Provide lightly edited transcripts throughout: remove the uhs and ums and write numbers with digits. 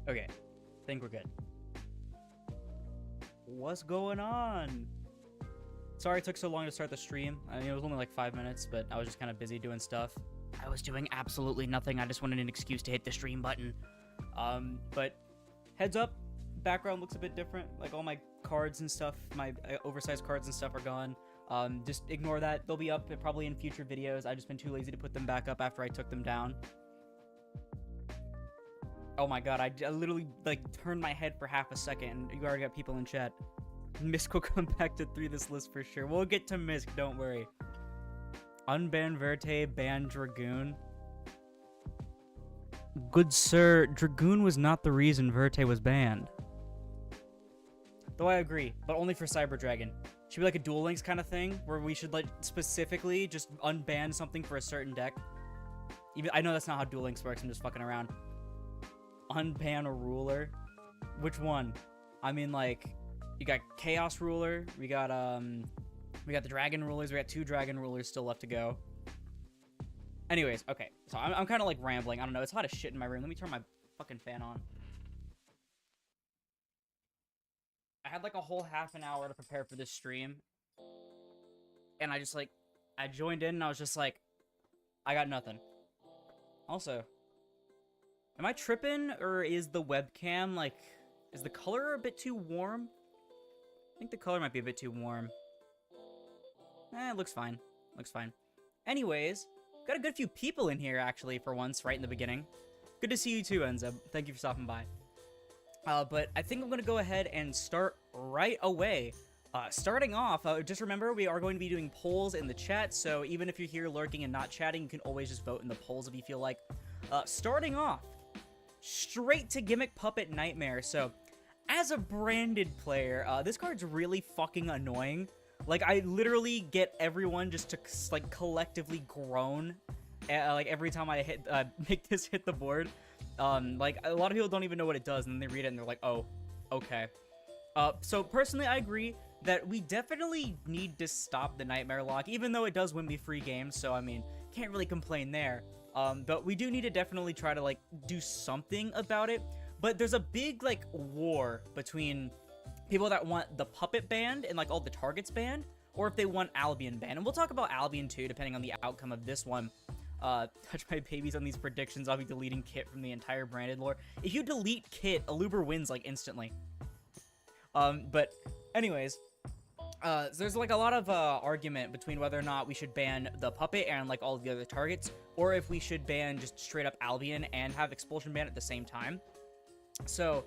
Okay, think we're good. What's going on? Sorry it took so long to start the stream. I mean, it was only like 5 minutes, but I was just kind of busy doing stuff. I was doing absolutely nothing. I just wanted an excuse to hit the stream button. But heads up, background looks a bit different. Like all my cards and stuff, my oversized cards and stuff are gone. Just ignore that. They'll be up probably in future videos. I've just been too lazy to put them back up after I took them down. Oh my god, I literally, like, turned my head for half a second, and you already got people in chat. Misk will come back to 3 this list for sure. We'll get to Misk, don't worry. Unban Verte, ban Dragoon. Good sir, Dragoon was not the reason Verte was banned. Though I agree, but only for Cyber Dragon. Should be like a Duel Links kind of thing, where we should, like, specifically just unban something for a certain deck. Even I know that's not how Duel Links works, I'm just fucking around. Unban a ruler. Which one? I mean, like, you got Chaos Ruler, we got the Dragon Rulers, we got 2 Dragon Rulers still left to go. Anyways, okay, so I'm kind of like rambling, I don't know, it's hot as shit in my room. Let me turn my fucking fan on. I had like a whole half an hour to prepare for this stream, and I joined in and I was just like, I got nothing. Also, am I tripping, or is the webcam, like, is the color a bit too warm? I think the color might be a bit too warm. It looks fine. Looks fine. Anyways, got a good few people in here, actually, for once, right in the beginning. Good to see you too, Enza. Thank you for stopping by. But I think I'm going to go ahead and start right away. Starting off, just remember, we are going to be doing polls in the chat, so even if you're here lurking and not chatting, you can always just vote in the polls if you feel like. Starting off, straight to Gimmick Puppet Nightmare. So, as a branded player, this card's really fucking annoying. Like, I literally get everyone just to, like, collectively groan, like, every time I make this hit the board. Like, a lot of people don't even know what it does, and then they read it and they're like, oh, okay. So, personally, I agree that we definitely need to stop the Nightmare Lock, even though it does win me free games, so, I mean, can't really complain there. But we do need to definitely try to, like, do something about it. But there's a big, like, war between people that want the Puppet banned and, like, all the targets banned, or if they want Albion banned. And we'll talk about Albion, too, depending on the outcome of this one. Touch my babies on these predictions. I'll be deleting Kit from the entire branded lore. If you delete Kit, Aluber wins, like, instantly. But anyways, so there's, like, a lot of, argument between whether or not we should ban the Puppet and, like, all of the other targets, or if we should ban just straight up Albion and have Expulsion ban at the same time. So,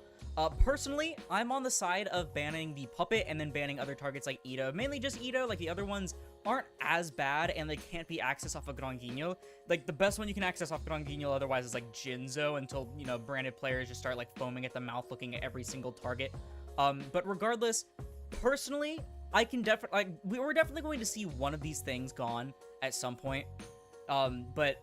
personally, I'm on the side of banning the Puppet and then banning other targets like Ito. Mainly just Ito, like, the other ones aren't as bad, and they can't be accessed off of Gronguino. Like, the best one you can access off Gronguino otherwise is, like, Jinzo, until, you know, branded players just start, like, foaming at the mouth looking at every single target. But regardless, personally, I can definitely, like, we're definitely going to see one of these things gone at some point. But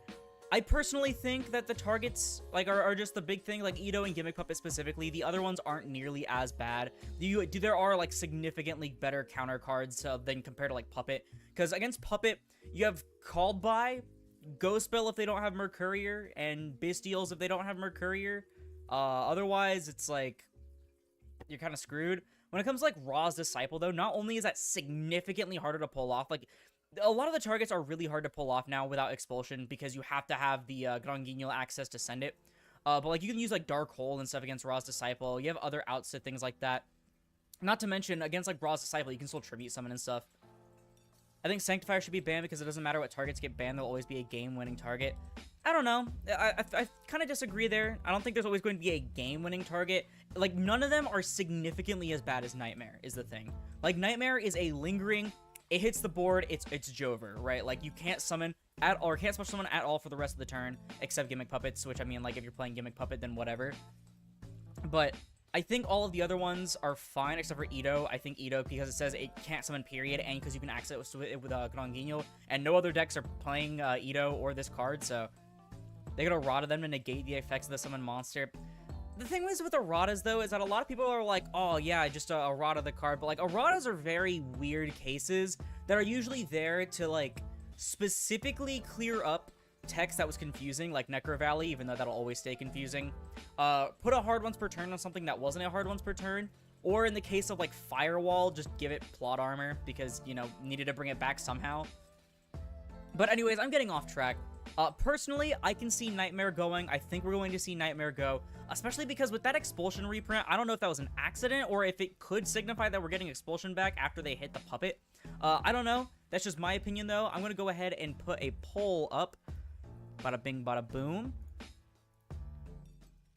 I personally think that the targets, like, are just the big thing, like Ito and Gimmick Puppet specifically. The other ones aren't nearly as bad. There are, like, significantly better counter cards than compared to, like, Puppet. Because against Puppet, you have Called By, Ghost Spell if they don't have Mercourier, and Bestials if they don't have Mercourier. Otherwise, it's, like, you're kind of screwed. When it comes to, like, Ra's Disciple, though, not only is that significantly harder to pull off, like, a lot of the targets are really hard to pull off now without Expulsion, because you have to have the Gronguino access to send it. But, like, you can use, like, Dark Hole and stuff against Ra's Disciple. You have other outs to things like that. Not to mention, against, like, Ra's Disciple, you can still Tribute Summon and stuff. I think Sanctifier should be banned because it doesn't matter what targets get banned, there'll always be a game-winning target. I don't know. I kind of disagree there. I don't think there's always going to be a game-winning target. Like, none of them are significantly as bad as Nightmare, is the thing. Like, Nightmare is a lingering, it hits the board, it's Jover, right? Like, you can't summon at all, or can't special summon at all for the rest of the turn, except Gimmick Puppets, which, I mean, like, if you're playing Gimmick Puppet, then whatever. But I think all of the other ones are fine, except for Ito. I think Ito, because it says it can't summon, period, and because you can access it with Gronguino, and no other decks are playing Ito or this card, so they got errata them to negate the effects of the summon monster. The thing is with erratas, though, is that a lot of people are like, oh, yeah, just errata the card, but, like, erratas are very weird cases that are usually there to, like, specifically clear up text that was confusing, like Necro Valley, even though that'll always stay confusing. Put a hard once per turn on something that wasn't a hard once per turn. Or in the case of, like, Firewall, just give it plot armor because, you know, needed to bring it back somehow. But anyways, I'm getting off track. Personally, I can see Nightmare going. I think we're going to see Nightmare go, especially because with that Expulsion reprint, I don't know if that was an accident or if it could signify that we're getting Expulsion back after they hit the puppet. I don't know. That's just my opinion, though. I'm going to go ahead and put a poll up. Bada bing, bada boom.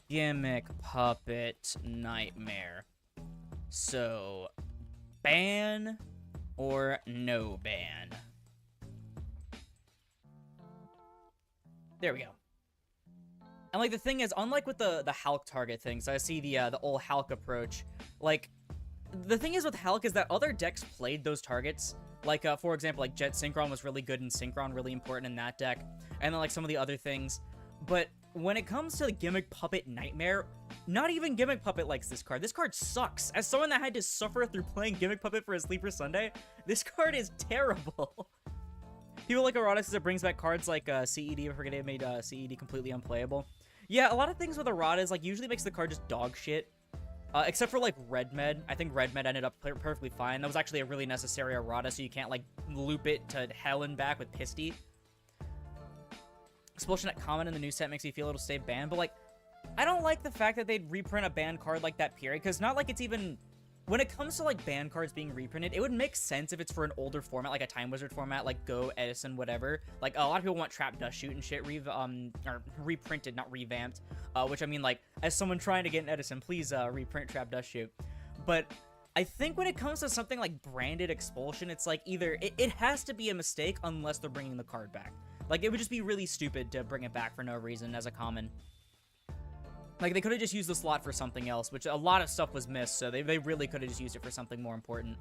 Gimmick Puppet Nightmare. So, ban or no ban? There we go. And, like, the thing is, unlike with the Hulk target things, I see the old Hulk approach. Like, the thing is with Hulk is that other decks played those targets. Like, for example, like, Jet Synchron was really good in Synchron, really important in that deck. And then, like, some of the other things. But when it comes to the Gimmick Puppet Nightmare, not even Gimmick Puppet likes this card. This card sucks. As someone that had to suffer through playing Gimmick Puppet for a Sleeper Sunday, this card is terrible. People like Errata says it brings back cards like CED. I forget it made CED completely unplayable. Yeah, a lot of things with Errata is, like, usually makes the card just dog shit. Except for, like, Red Med. I think Red Med ended up perfectly fine. That was actually a really necessary errata, so you can't, like, loop it to hell and back with Pisty. Expulsion at common in the new set makes me feel it'll stay banned, but, like, I don't like the fact that they'd reprint a banned card like that, period, because not like it's even... When it comes to, like, banned cards being reprinted, it would make sense if it's for an older format, like a Time Wizard format, like Go, Edison, whatever. Like, a lot of people want Trap Dust Shoot and shit or reprinted, not revamped. Which, I mean, like, as someone trying to get an Edison, please reprint Trap Dust Shoot. But I think when it comes to something like branded Expulsion, it's like either... It has to be a mistake unless they're bringing the card back. Like, it would just be really stupid to bring it back for no reason as a common. Like, they could have just used the slot for something else, which a lot of stuff was missed, so they really could have just used it for something more important.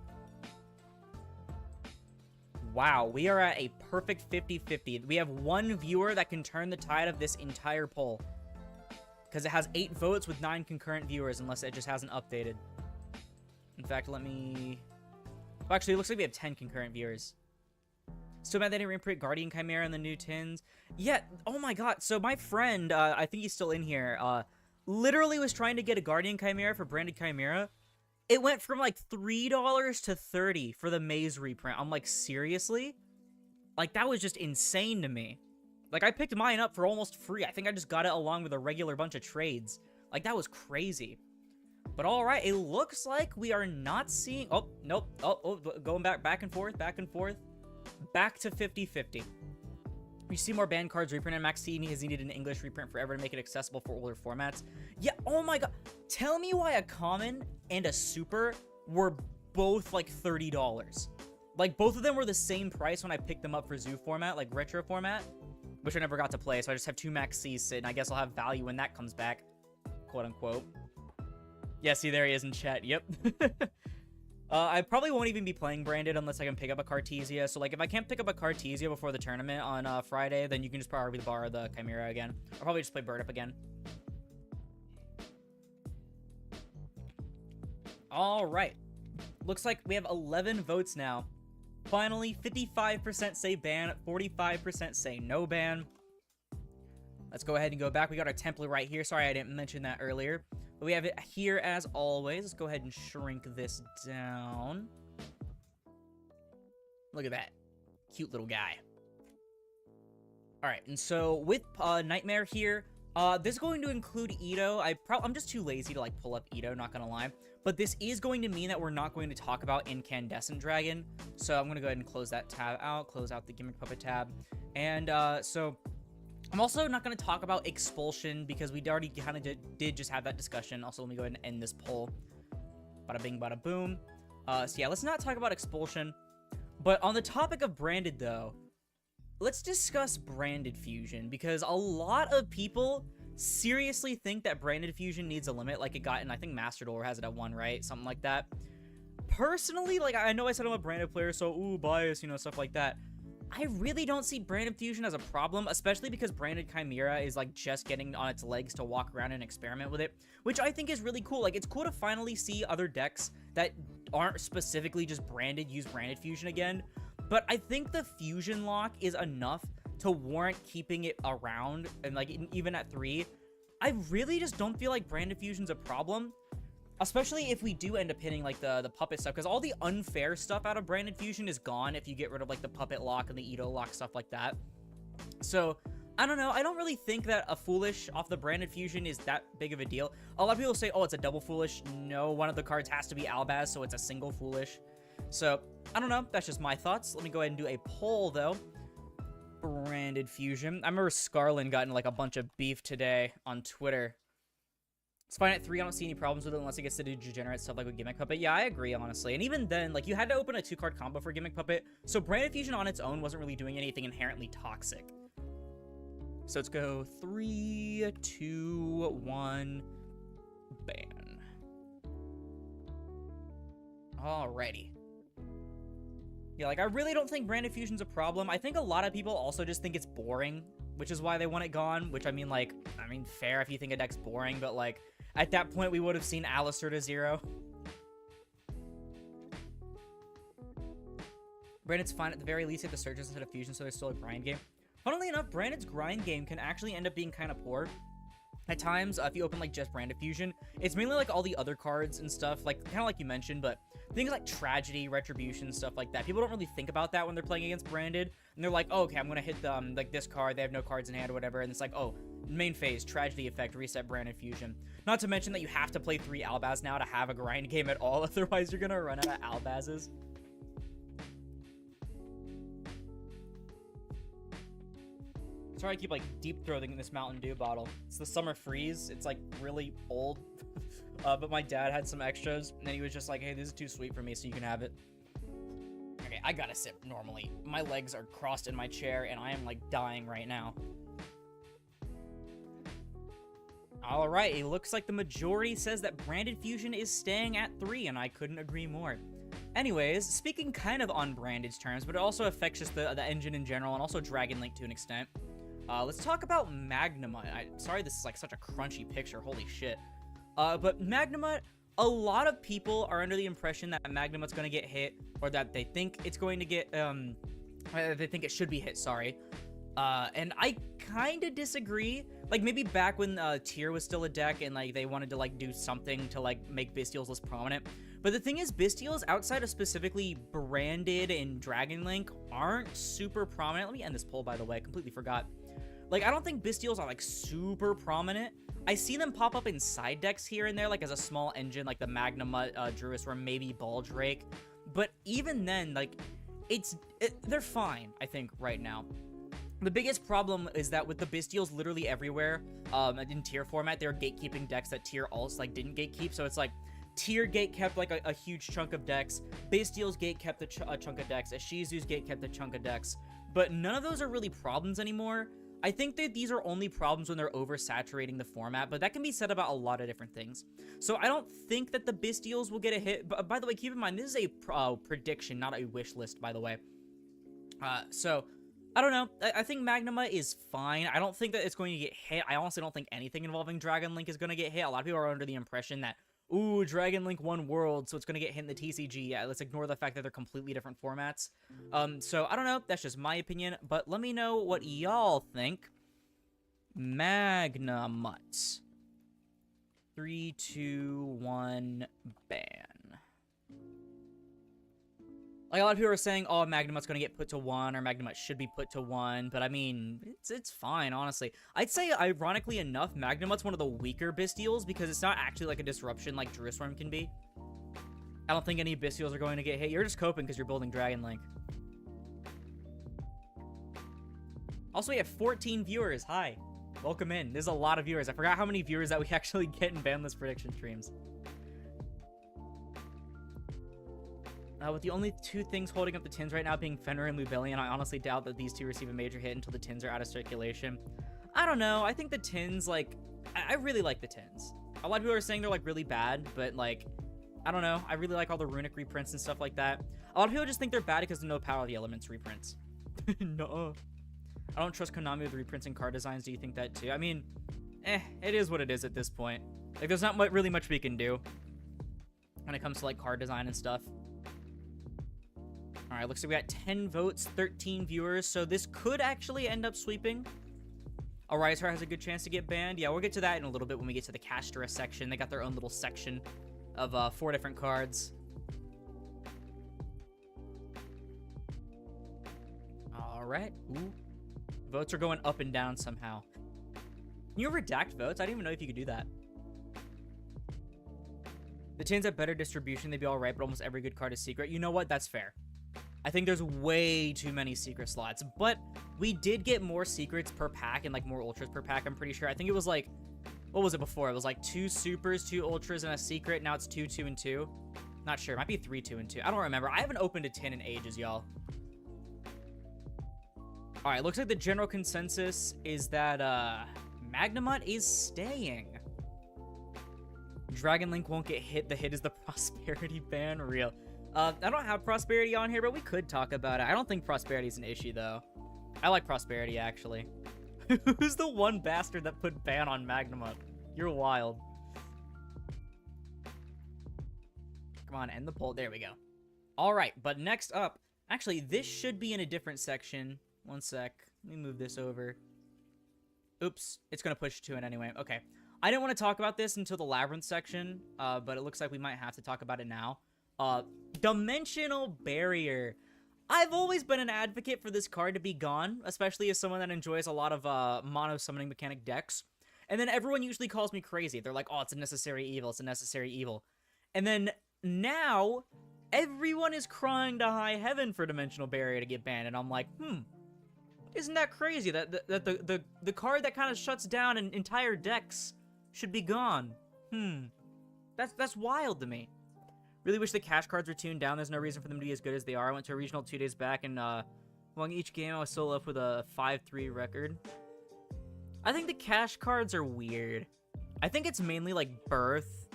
Wow, we are at a perfect 50-50. We have one viewer that can turn the tide of this entire poll. Because it has 8 votes with 9 concurrent viewers, unless it just hasn't updated. In fact, let me... Well, actually, it looks like we have 10 concurrent viewers. Still bad they didn't reprint Guardian Chimera in the new tins. Yeah, oh my god. So my friend, I think he's still in here, literally was trying to get a Guardian Chimera for branded Chimera. It went from like $3 to $30 for the Maze reprint. I'm like, seriously? Like, that was just insane to me. Like, I picked mine up for almost free. I think I just got it along with a regular bunch of trades. Like, that was crazy. But alright, it looks like we are not seeing... Oh, nope. Oh, going back and forth, back and forth. Back to 50-50. You see more banned cards reprinted. Max T has needed an English reprint forever to make it accessible for older formats. Yeah, oh my god. Tell me why a common and a super were both like $30. Like, both of them were the same price when I picked them up for Zoo format, like retro format, which I never got to play, so I just have 2 Max C's sitting. I guess I'll have value when that comes back, quote unquote. Yeah, see, there he is in chat. Yep. I probably won't even be playing branded unless I can pick up a Cartesia. So, like, if I can't pick up a Cartesia before the tournament on Friday, then you can just probably borrow the Chimera again. I'll probably just play Bird Up again. All right. Looks like we have 11 votes now. Finally, 55% say ban, 45% say no ban. Let's go ahead and go back. We got our template right here. Sorry, I didn't mention that earlier. But we have it here as always. Let's go ahead and shrink this down. Look at that. Cute little guy. Alright, and so with Nightmare here, this is going to include Ito. I'm just too lazy to, like, pull up Ito, not gonna lie. But this is going to mean that we're not going to talk about Incandescent Dragon. So I'm gonna go ahead and close that tab out, close out the Gimmick Puppet tab. And, so... I'm also not going to talk about Expulsion because we already kind of did just have that discussion. Also, let me go ahead and end this poll. Bada bing, bada boom. So yeah, let's not talk about Expulsion. But on the topic of branded, though, let's discuss branded fusion because a lot of people seriously think that branded fusion needs a limit, like it got in, I think Master Duel has it at 1, right? Something like that. Personally, like, I know I said I'm a branded player, so, ooh, bias, you know, stuff like that. I really don't see Branded Fusion as a problem, especially because Branded Chimera is, like, just getting on its legs to walk around and experiment with it, which I think is really cool. Like, it's cool to finally see other decks that aren't specifically just branded use Branded Fusion again, but I think the Fusion lock is enough to warrant keeping it around, and like even at 3, I really just don't feel like brand diffusion's a problem. Especially if we do end up hitting, like, the puppet stuff. Because all the unfair stuff out of Branded Fusion is gone if you get rid of, like, the puppet lock and the Edo lock, stuff like that. So, I don't know. I don't really think that a Foolish off the Branded Fusion is that big of a deal. A lot of people say, oh, it's a double Foolish. No, one of the cards has to be Albaz, so it's a single Foolish. So, I don't know. That's just my thoughts. Let me go ahead and do a poll, though. Branded Fusion. I remember Scarlin got in, like, a bunch of beef today on Twitter. It's fine at 3. I don't see any problems with it unless it gets to do degenerate stuff like with Gimmick Puppet. Yeah, I agree, honestly. And even then, like, you had to open a 2-card combo for Gimmick Puppet, so Branded Fusion on its own wasn't really doing anything inherently toxic. So let's go 3, 2, 1, ban. Alrighty. Yeah, like, I really don't think Branded Fusion's a problem. I think a lot of people also just think it's boring, which is why they want it gone, which, I mean, fair if you think a deck's boring, but, like, at that point, we would have seen Alistair to 0. Branded's fine at the very least. Hit the surges instead of fusion, so there's still a grind game. Funnily enough, Branded's grind game can actually end up being kind of poor. At times, if you open, like, just Branded Fusion, it's mainly, like, all the other cards and stuff, like, kind of like you mentioned, but things like Tragedy, Retribution, stuff like that. People don't really think about that when they're playing against Branded, and they're like, oh, okay, I'm gonna hit them, like, this card, they have no cards in hand or whatever, and it's like, oh, main phase, Tragedy effect, reset Branded Fusion. Not to mention that you have to play 3 Albaz now to have a grind game at all, otherwise you're gonna run out of Albazes. Sorry I keep, like, deep-throating this Mountain Dew bottle. It's the Summer Freeze. It's, like, really old. But my dad had some extras, and then he was just like, hey, this is too sweet for me, so you can have it. Okay, I gotta sip normally. My legs are crossed in my chair, and I am, like, dying right now. Alright, it looks like the majority says that Branded Fusion is staying at 3, and I couldn't agree more. Anyways, speaking kind of on Branded's terms, but it also affects just the engine in general, and also Dragon Link to an extent. Let's talk about Magnemite. Sorry this is, like, such a crunchy picture, holy shit. But Magnemite, a lot of people are under the impression that Magnemite's gonna get hit, or that they think it's going to get, they think it should be hit, sorry. And I kinda disagree. Like, maybe back when, Tier was still a deck, and, like, they wanted to, like, do something to, like, make Bystials less prominent. But the thing is, Bystials, outside of specifically Branded and Dragon Link, aren't super prominent. Let me end this poll, by the way, I completely forgot. Like, I don't think Bystials are, like, super prominent. I see them pop up in side decks here and there, like, as a small engine, like the Magnemite, Druis, or maybe Baldrake. But even then, like, they're fine, I think, right now. The biggest problem is that with the Bystials literally everywhere, in Tier format, there are gatekeeping decks that Tier alts, like, didn't gatekeep, so it's like, Tier gate kept, like, a huge chunk of decks, Bystials gate kept a chunk of decks, Ishizu's gate kept a chunk of decks, but none of those are really problems anymore. I think that these are only problems when they're oversaturating the format, but that can be said about a lot of different things. So I don't think that the Bystials will get a hit. But by the way, keep in mind, this is a prediction, not a wish list, by the way. So, I don't know. I think Magnemite is fine. I don't think that it's going to get hit. I honestly don't think anything involving Dragon Link is going to get hit. A lot of people are under the impression that, ooh, Dragon Link won World, so it's going to get hit in the TCG. Yeah, let's ignore the fact that they're completely different formats. So, I don't know. That's just my opinion. But let me know what y'all think. Magnemite. 3, 2, 1, ban. Like, a lot of people are saying, oh, Magnemite's going to get put to 1, or Magnemite should be put to 1, but I mean, it's fine, honestly. I'd say, ironically enough, Magnemite's one of the weaker Bystials, because it's not actually, like, a disruption like Druisworm can be. I don't think any Bystials are going to get hit. You're just coping because you're building Dragon Link. Also, we have 14 viewers. Hi. Welcome in. There's a lot of viewers. I forgot how many viewers that we actually get in Banlist prediction streams. With the only 2 things holding up the tins right now being Fenrir and Lubellion, I honestly doubt that these 2 receive a major hit until the tins are out of circulation. I don't know. I think the tins, like, I really like the tins. A lot of people are saying they're, like, really bad, but, like, I don't know. I really like all the runic reprints and stuff like that. A lot of people just think they're bad because of no Power of the Elements reprints. No. I don't trust Konami with reprints and card designs. Do you think that too? I mean, it is what it is at this point. Like, there's not really much we can do when it comes to, like, card design and stuff. All right, looks like we got 10 votes, 13 viewers, so this could actually end up sweeping. A Rise Heart has a good chance to get banned. Yeah, we'll get to that in a little bit when we get to the Castorite section. They got their own little section of 4 different cards. All right. Ooh. Votes are going up and down somehow. Can you redact votes? I didn't even know if you could do that. The tins have better distribution. They'd be all right, but almost every good card is secret. You know what? That's fair. I think there's way too many secret slots, but we did get more secrets per pack and like more ultras per pack, I'm pretty sure. I think it was like, what was it before? It was like 2 supers, 2 ultras, and a secret. Now it's 2, 2, and 2. Not sure. It might be 3, 2, and 2. I don't remember. I haven't opened a tin in ages, y'all. All right, looks like the general consensus is that Magnemite is staying. Dragon Link won't get hit. The hit is the prosperity ban. Real. I don't have prosperity on here, but we could talk about it. I don't think prosperity is an issue, though. I like prosperity, actually. Who's the one bastard that put ban on Magnemite? You're wild. Come on, end the poll. There we go. All right, but next up, actually, this should be in a different section. One sec. Let me move this over. Oops, it's going to push to it anyway. Okay. I didn't want to talk about this until the Labyrinth section, but it looks like we might have to talk about it now. Dimensional Barrier. I've always been an advocate for this card to be gone, especially as someone that enjoys a lot of mono summoning mechanic decks. And then everyone usually calls me crazy. They're like, oh, it's a necessary evil. It's a necessary evil. And then now everyone is crying to high heaven for Dimensional Barrier to get banned. And I'm like, isn't that crazy that the card that kind of shuts down an entire decks should be gone? That's wild to me. Really wish the cash cards were tuned down. There's no reason for them to be as good as they are. I went to a regional 2 days back, and among each game, I was solo up with a 5-3 record. I think the cash cards are weird. I think it's mainly, like, Birth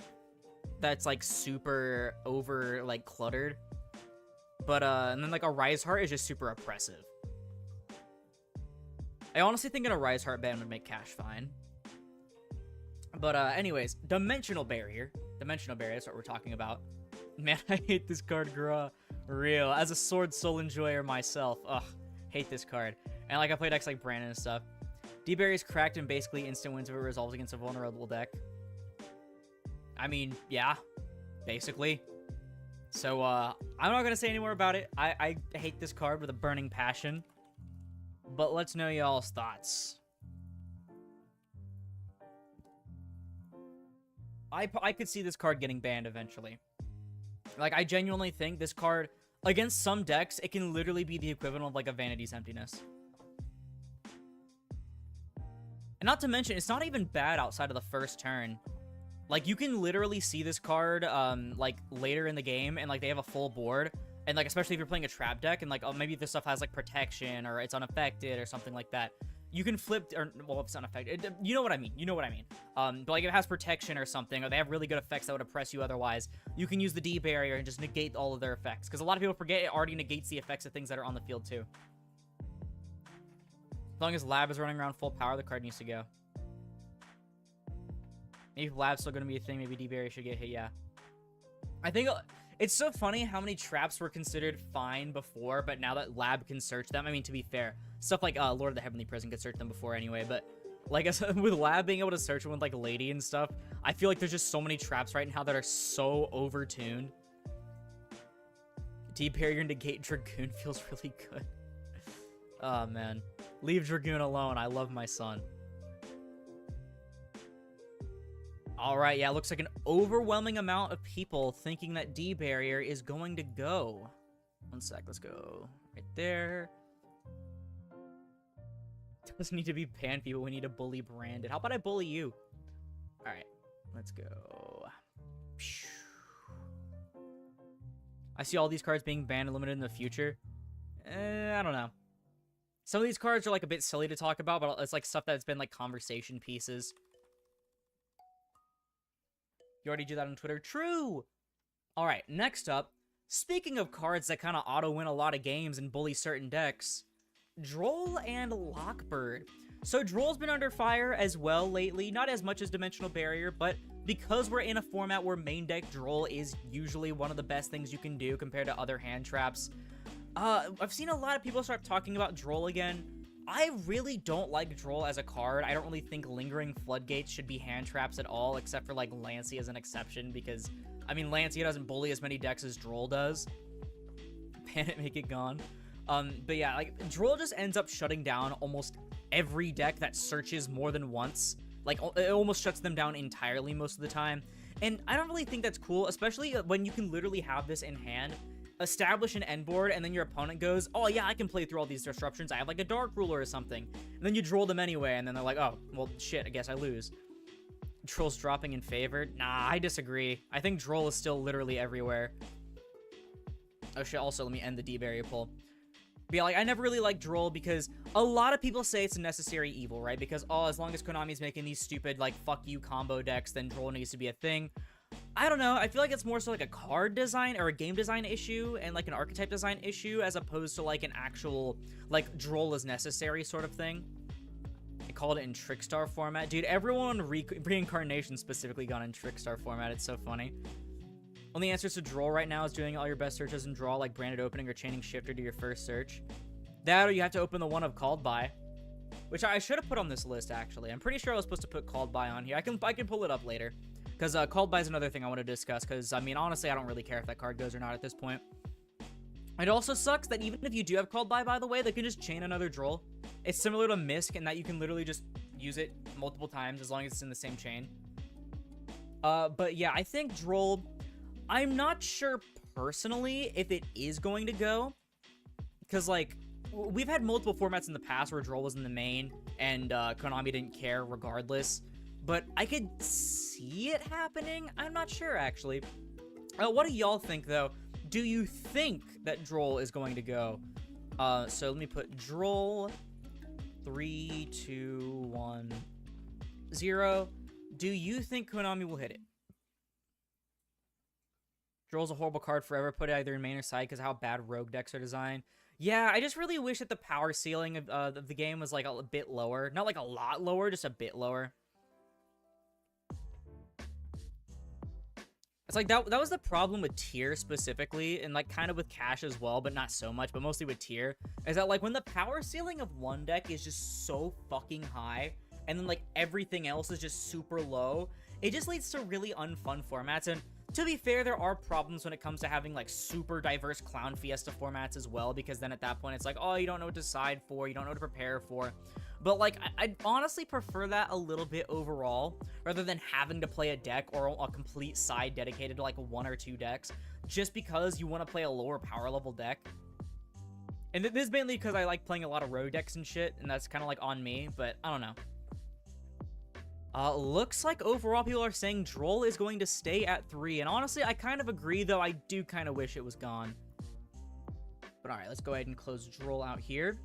that's, like, super over, like, cluttered. But, and then, like, a Rise Heart is just super oppressive. I honestly think a Rise Heart ban would make cash fine. But, anyways, Dimensional Barrier. Dimensional Barrier, that's what we're talking about. Man, I hate this card, Gra. Real. As a Sword Soul enjoyer myself, ugh, hate this card. And, like, I play decks like Brandon and stuff. D-Barrier is cracked and basically instant wins if it resolves against a vulnerable deck. I mean, yeah, basically. So, I'm not gonna say any more about it. I hate this card with a burning passion. But let's know y'all's thoughts. I could see this card getting banned eventually. Like, I genuinely think this card, against some decks, it can literally be the equivalent of, like, a Vanity's Emptiness. And not to mention, it's not even bad outside of the first turn. Like, you can literally see this card, like, later in the game, and, like, they have a full board. And, like, especially if you're playing a trap deck, and, like, oh, maybe this stuff has, like, protection, or it's unaffected, or something like that. You can flip, or, well, if it's unaffected, you know what I mean, you know what I mean. But, like, if it has protection or something, or they have really good effects that would oppress you otherwise, you can use the D barrier and just negate all of their effects. Because a lot of people forget it already negates the effects of things that are on the field, too. As long as Lab is running around full power, the card needs to go. Maybe if Lab's still going to be a thing, maybe D barrier should get hit, yeah. I think it's so funny how many traps were considered fine before, but now that Lab can search them, I mean, to be fair, stuff like Lord of the Heavenly Prison could search them before anyway, but like with Lab being able to search them with like Lady and stuff, I feel like there's just so many traps right now that are so overtuned. D-Barrier negate Dragoon feels really good. Oh, man. Leave Dragoon alone. I love my son. All right, yeah, it looks like an overwhelming amount of people thinking that D-Barrier is going to go. One sec, let's go right there. Doesn't need to be banned, people. We need to bully Brandon. How about I bully you? All right, let's go. I see all these cards being banned and limited in the future. I don't know. Some of these cards are like a bit silly to talk about, but it's like stuff that's been like conversation pieces. You already do that on Twitter? True! Alright, next up, speaking of cards that kind of auto-win a lot of games and bully certain decks, Droll and Lockbird. So Droll's been under fire as well lately, not as much as Dimensional Barrier, but because we're in a format where main deck Droll is usually one of the best things you can do compared to other hand traps, I've seen a lot of people start talking about Droll again. I really don't like Droll as a card. I don't really think Lingering Floodgates should be hand traps at all, except for, like, Lancey as an exception, because, I mean, Lancey doesn't bully as many decks as Droll does. Ban it, make it gone. But yeah, like, Droll just ends up shutting down almost every deck that searches more than once. Like, it almost shuts them down entirely most of the time. And I don't really think that's cool, especially when you can literally have this in hand, establish an end board, and then your opponent goes, oh yeah, I can play through all these disruptions, I have like a Dark Ruler or something. And then you Droll them anyway, and then they're like, oh, well, shit, I guess I lose. Droll's dropping in favored? Nah, I disagree. I think Droll is still literally everywhere. Oh shit, also, let me end the D-Barrier pull. But yeah, like, I never really liked Droll because a lot of people say it's a necessary evil, right? Because, oh, as long as Konami's making these stupid, like, fuck you combo decks, then Droll needs to be a thing. I don't know, I feel like it's more so like a card design or a game design issue and like an archetype design issue as opposed to like an actual, like, Droll is necessary sort of thing. I called it in Trickstar format. Dude, everyone Reincarnation specifically got in Trickstar format. It's so funny. Only answers to Droll right now is doing all your best searches in Draw, like branded opening or chaining shifter to your first search. That or you have to open the one of Called By, which I should have put on this list, actually. I'm pretty sure I was supposed to put Called By on here. I can pull it up later. Because Called By is another thing I want to discuss, because, I mean, honestly, I don't really care if that card goes or not at this point. It also sucks that even if you do have Called By the way, they can just chain another Droll. It's similar to Misk in that you can literally just use it multiple times as long as it's in the same chain. But yeah, I think Droll, I'm not sure personally if it is going to go. Because, like, we've had multiple formats in the past where Droll was in the main, and Konami didn't care regardless. But I could see it happening. I'm not sure, actually. What do y'all think, though? Do you think that Droll is going to go? So let me put Droll 3, 2, 1, 0. Do you think Konami will hit it? Droll's a horrible card forever. Put it either in main or side because of how bad rogue decks are designed. Yeah, I just really wish that the power ceiling of the game was like a bit lower. Not like a lot lower, just a bit lower. It's like that was the problem with tier specifically, and like kind of with cash as well, but not so much, but mostly with tier, is that like when the power ceiling of one deck is just so fucking high, and then like everything else is just super low, it just leads to really unfun formats. And to be fair, there are problems when it comes to having like super diverse Clown Fiesta formats as well, because then at that point it's like, oh, you don't know what to decide for, you don't know what to prepare for. But like, I'd honestly prefer that a little bit overall, rather than having to play a deck or a complete side dedicated to like one or two decks, just because you want to play a lower power level deck. And this is mainly because I like playing a lot of rogue decks and shit, and that's kind of like on me, but I don't know. Looks like overall people are saying Droll is going to stay at 3, and honestly, I kind of agree, though I do kind of wish it was gone. But alright, let's go ahead and close Droll out here.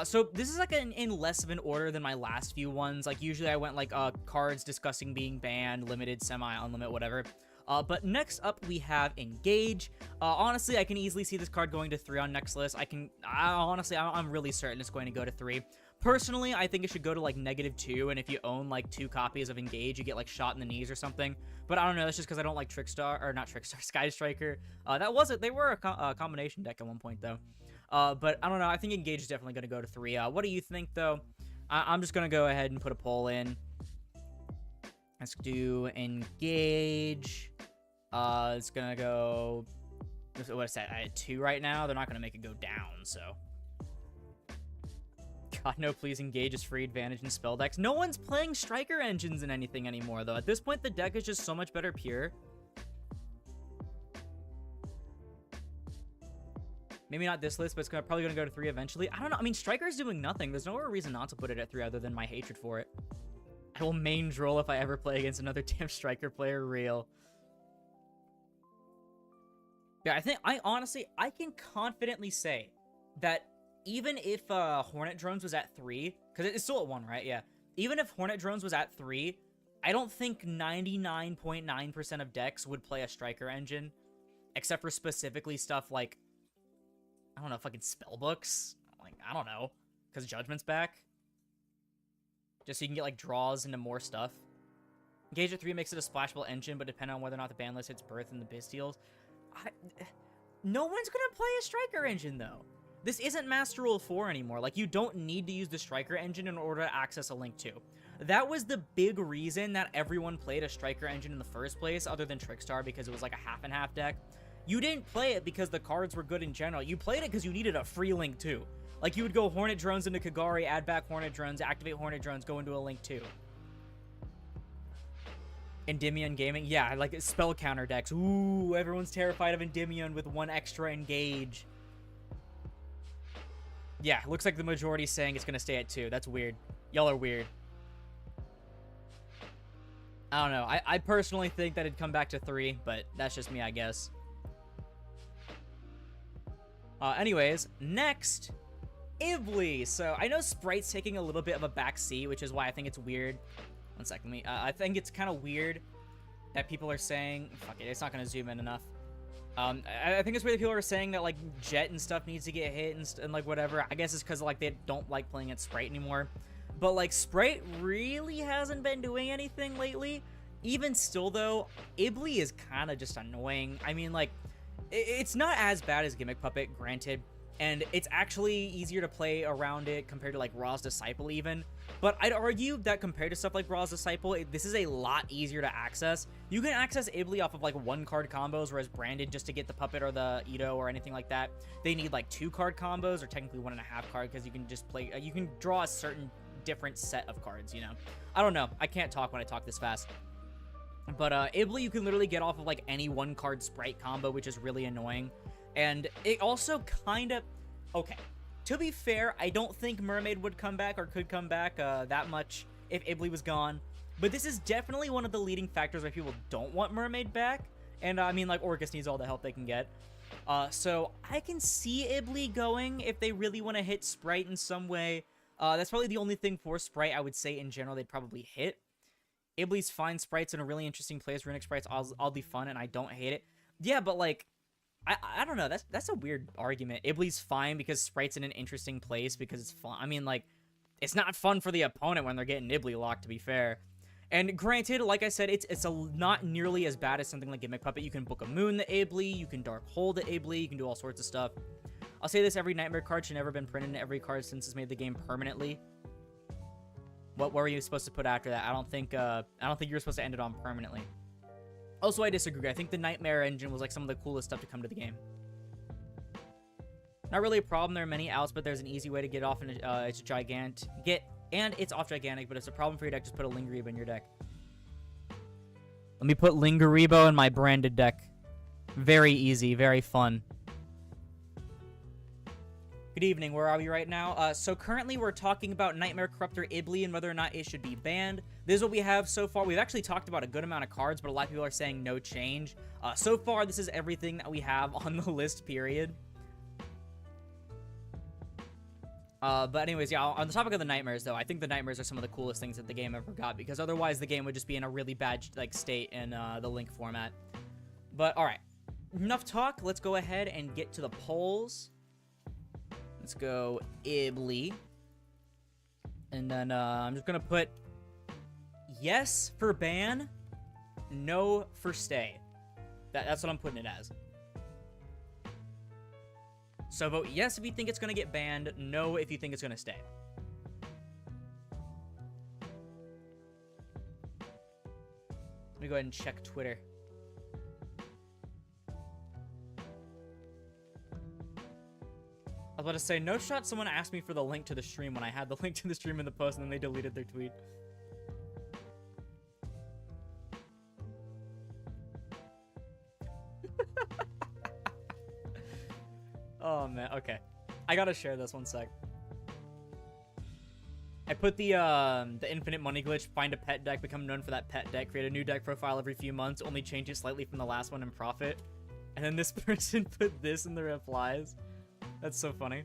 So this is like in less of an order than my last few ones. Like usually I went like cards discussing being banned, limited, semi, unlimited, whatever. But next up we have Engage. Honestly, I can easily see this card going to 3 on next list. Honestly, I'm really certain it's going to go to 3. Personally, I think it should go to like -2, and if you own like 2 copies of Engage, you get like shot in the knees or something. But I don't know, that's just because I don't like Trickstar, or not Trickstar, Sky Striker. They were a combination deck at one point though. But I don't know, I think Engage is definitely going to go to 3. What do you think though? I'm just going to go ahead and put a poll in. Let's do Engage. It's going to go, what is that, at 2 right now? They're not going to make it go down, so. God, no, please, Engage is free advantage in spell decks. No one's playing Striker engines in anything anymore, though. At this point, the deck is just so much better pure. Maybe not this list, but it's probably going to go to 3 eventually. I don't know. I mean, Striker's doing nothing. There's no reason not to put it at 3 other than my hatred for it. I will main Droll if I ever play against another damn Striker player. Real. Yeah, I can confidently say that even if Hornet Drones was at 3, because it's still at 1, right? Yeah. Even if Hornet Drones was at 3, I don't think 99.9% of decks would play a Striker engine, except for specifically stuff like, I don't know, fucking spellbooks. Like, I don't know, because Judgment's back. Just so you can get like draws into more stuff. Engage at 3 makes it a splashable engine, but depending on whether or not the ban list hits Birth and the Biz deals. no one's gonna play a Striker engine, though. This isn't Master Rule 4 anymore. Like, you don't need to use the Striker engine in order to access a Link 2. That was the big reason that everyone played a Striker engine in the first place, other than Trickstar, because it was like a half-and-half deck. You didn't play it because the cards were good in general. You played it because you needed a free Link 2. Like, you would go Hornet Drones into Kagari, add back Hornet Drones, activate Hornet Drones, go into a Link 2. Endymion Gaming? Yeah, like spell counter decks. Ooh, everyone's terrified of Endymion with 1 extra engage. Yeah, looks like the majority's saying it's going to stay at 2. That's weird. Y'all are weird. I don't know. I personally think that it'd come back to 3, but that's just me, I guess. Anyways, next, Ibly. So I know Sprite's taking a little bit of a back seat, which is why I think it's weird. One second, I think it's kind of weird that people are saying, fuck it, it's not going to zoom in enough. I think it's weird that people are saying that, like, Jet and stuff needs to get hit and like, whatever. I guess it's because, like, they don't like playing at Sprite anymore. But, like, Sprite really hasn't been doing anything lately. Even still, though, Ibly is kind of just annoying. I mean, like, it's not as bad as Gimmick Puppet, granted. And it's actually easier to play around it compared to, like, Raw's Disciple, even. But I'd argue that compared to stuff like Raw's Disciple, this is a lot easier to access. You can access Ibly off of, like, 1-card combos, whereas Branded, just to get the Puppet or the Ito or anything like that, they need, like, 2-card combos, or technically 1.5 card, because you can just play, you can draw a certain different set of cards, you know? I don't know. I can't talk when I talk this fast. But Ibly, you can literally get off of, like, any 1-card Sprite combo, which is really annoying. And it also kind of... Okay, to be fair, I don't think Mermaid would come back or could come back that much if Ibly was gone. But this is definitely one of the leading factors why people don't want Mermaid back. And, I mean, like, Orcus needs all the help they can get. So I can see Ibly going if they really want to hit Sprite in some way. That's probably the only thing for Sprite I would say in general they'd probably hit. Ibly's fine. Sprite's in a really interesting place. Runic Sprite's oddly fun, and I don't hate it. Yeah, but, like... I don't know, that's a weird argument. Ibly's fine because Sprite's in an interesting place because it's fun. I mean, like, it's not fun for the opponent when they're getting Ibly locked, to be fair. And granted, like I said, it's not nearly as bad as something like Gimmick Puppet. You can book a Moon the Ibly, you can Dark Hole the Ibly, you can do all sorts of stuff. I'll say this, every Nightmare card should never been printed in every card since it's made the game permanently. What were you supposed to put after that? I don't think you were supposed to end it on permanently. Also, I disagree. I think the Nightmare engine was, like, some of the coolest stuff to come to the game. Not really a problem. There are many outs, but there's an easy way to get off, and it's it's off Gigantic, but if it's a problem for your deck, just put a Lingeribo in your deck. Let me put Lingeribo in my Branded deck. Very easy, very fun. Good evening, where are we right now? So currently we're talking about Nightmare Corruptor Ibly and whether or not it should be banned. This is what we have so far. We've actually talked about a good amount of cards, but a lot of people are saying no change. So far, this is everything that we have on the list, period. But anyways, yeah, on the topic of the Nightmares, though, I think the Nightmares are some of the coolest things that the game ever got, because otherwise the game would just be in a really bad, like, state in the Link format. But, alright. Enough talk. Let's go ahead and get to the polls. Let's go Ibly. And then I'm just going to put yes for ban, no for stay. That's what I'm putting it as. So vote yes if you think it's going to get banned, no if you think it's going to stay. Let me go ahead and check Twitter. I was about to say, no shot someone asked me for the link to the stream when I had the link to the stream in the post and then they deleted their tweet. Oh, man. Okay. I gotta share this one sec. I put the infinite money glitch, find a pet deck, become known for that pet deck, create a new deck profile every few months, only change it slightly from the last one and profit. And then this person put this in the replies. That's so funny.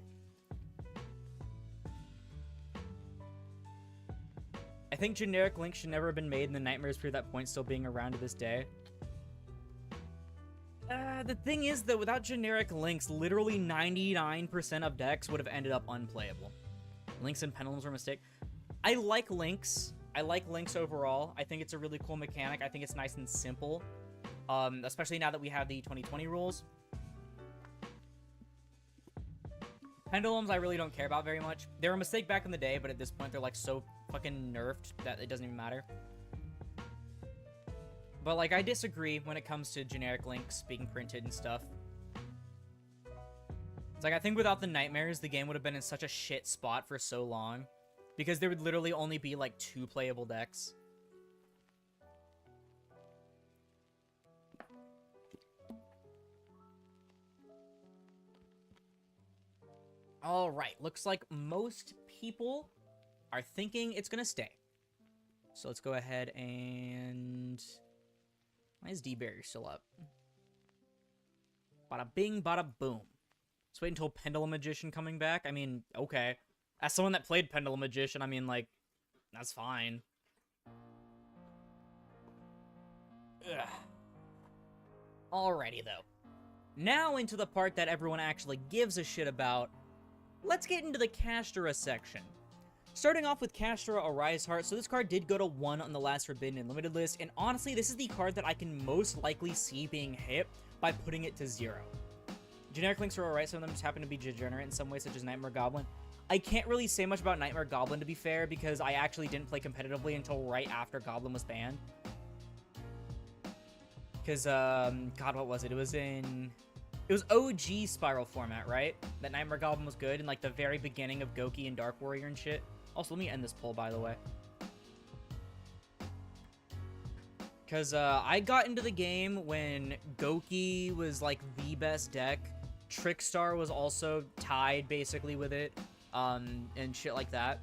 I think generic links should never have been made, and the Nightmares prove that point still being around to this day. The thing is, though, without generic links, literally 99% of decks would have ended up unplayable. Links and pendulums were a mistake. I like links. I like links overall. I think it's a really cool mechanic. I think it's nice and simple. Especially now that we have the 2020 rules. Pendulums I really don't care about very much. They were a mistake back in the day, but at this point they're like so fucking nerfed that it doesn't even matter. But like I disagree when it comes to generic links being printed and stuff. It's like I think without the nightmares, the game would have been in such a shit spot for so long. Because there would literally only be like 2 playable decks. Alright, looks like most people are thinking it's gonna stay. So let's go ahead and... Why is D-Barrier still up? Bada bing, bada boom. Let's wait until Pendulum Magician coming back. I mean, okay. As someone that played Pendulum Magician, I mean, like, that's fine. Ugh. Alrighty, though. Now into the part that everyone actually gives a shit about. Let's get into the Castorite section. Starting off with Castorite Arise Heart, so this card did go to 1 on the last Forbidden and Limited list, and honestly, this is the card that I can most likely see being hit by putting it to 0. Generic links are alright, some of them just happen to be degenerate in some ways, such as Nightmare Goblin. I can't really say much about Nightmare Goblin, to be fair, because I actually didn't play competitively until right after Goblin was banned. Because, God, what was it? It was OG Spiral format, right? That Nightmare Goblin was good in, like, the very beginning of Goki and Dark Warrior and shit. Also, let me end this poll, by the way. Because, I got into the game when Goki was, like, the best deck. Trickstar was also tied, basically, with it. And shit like that.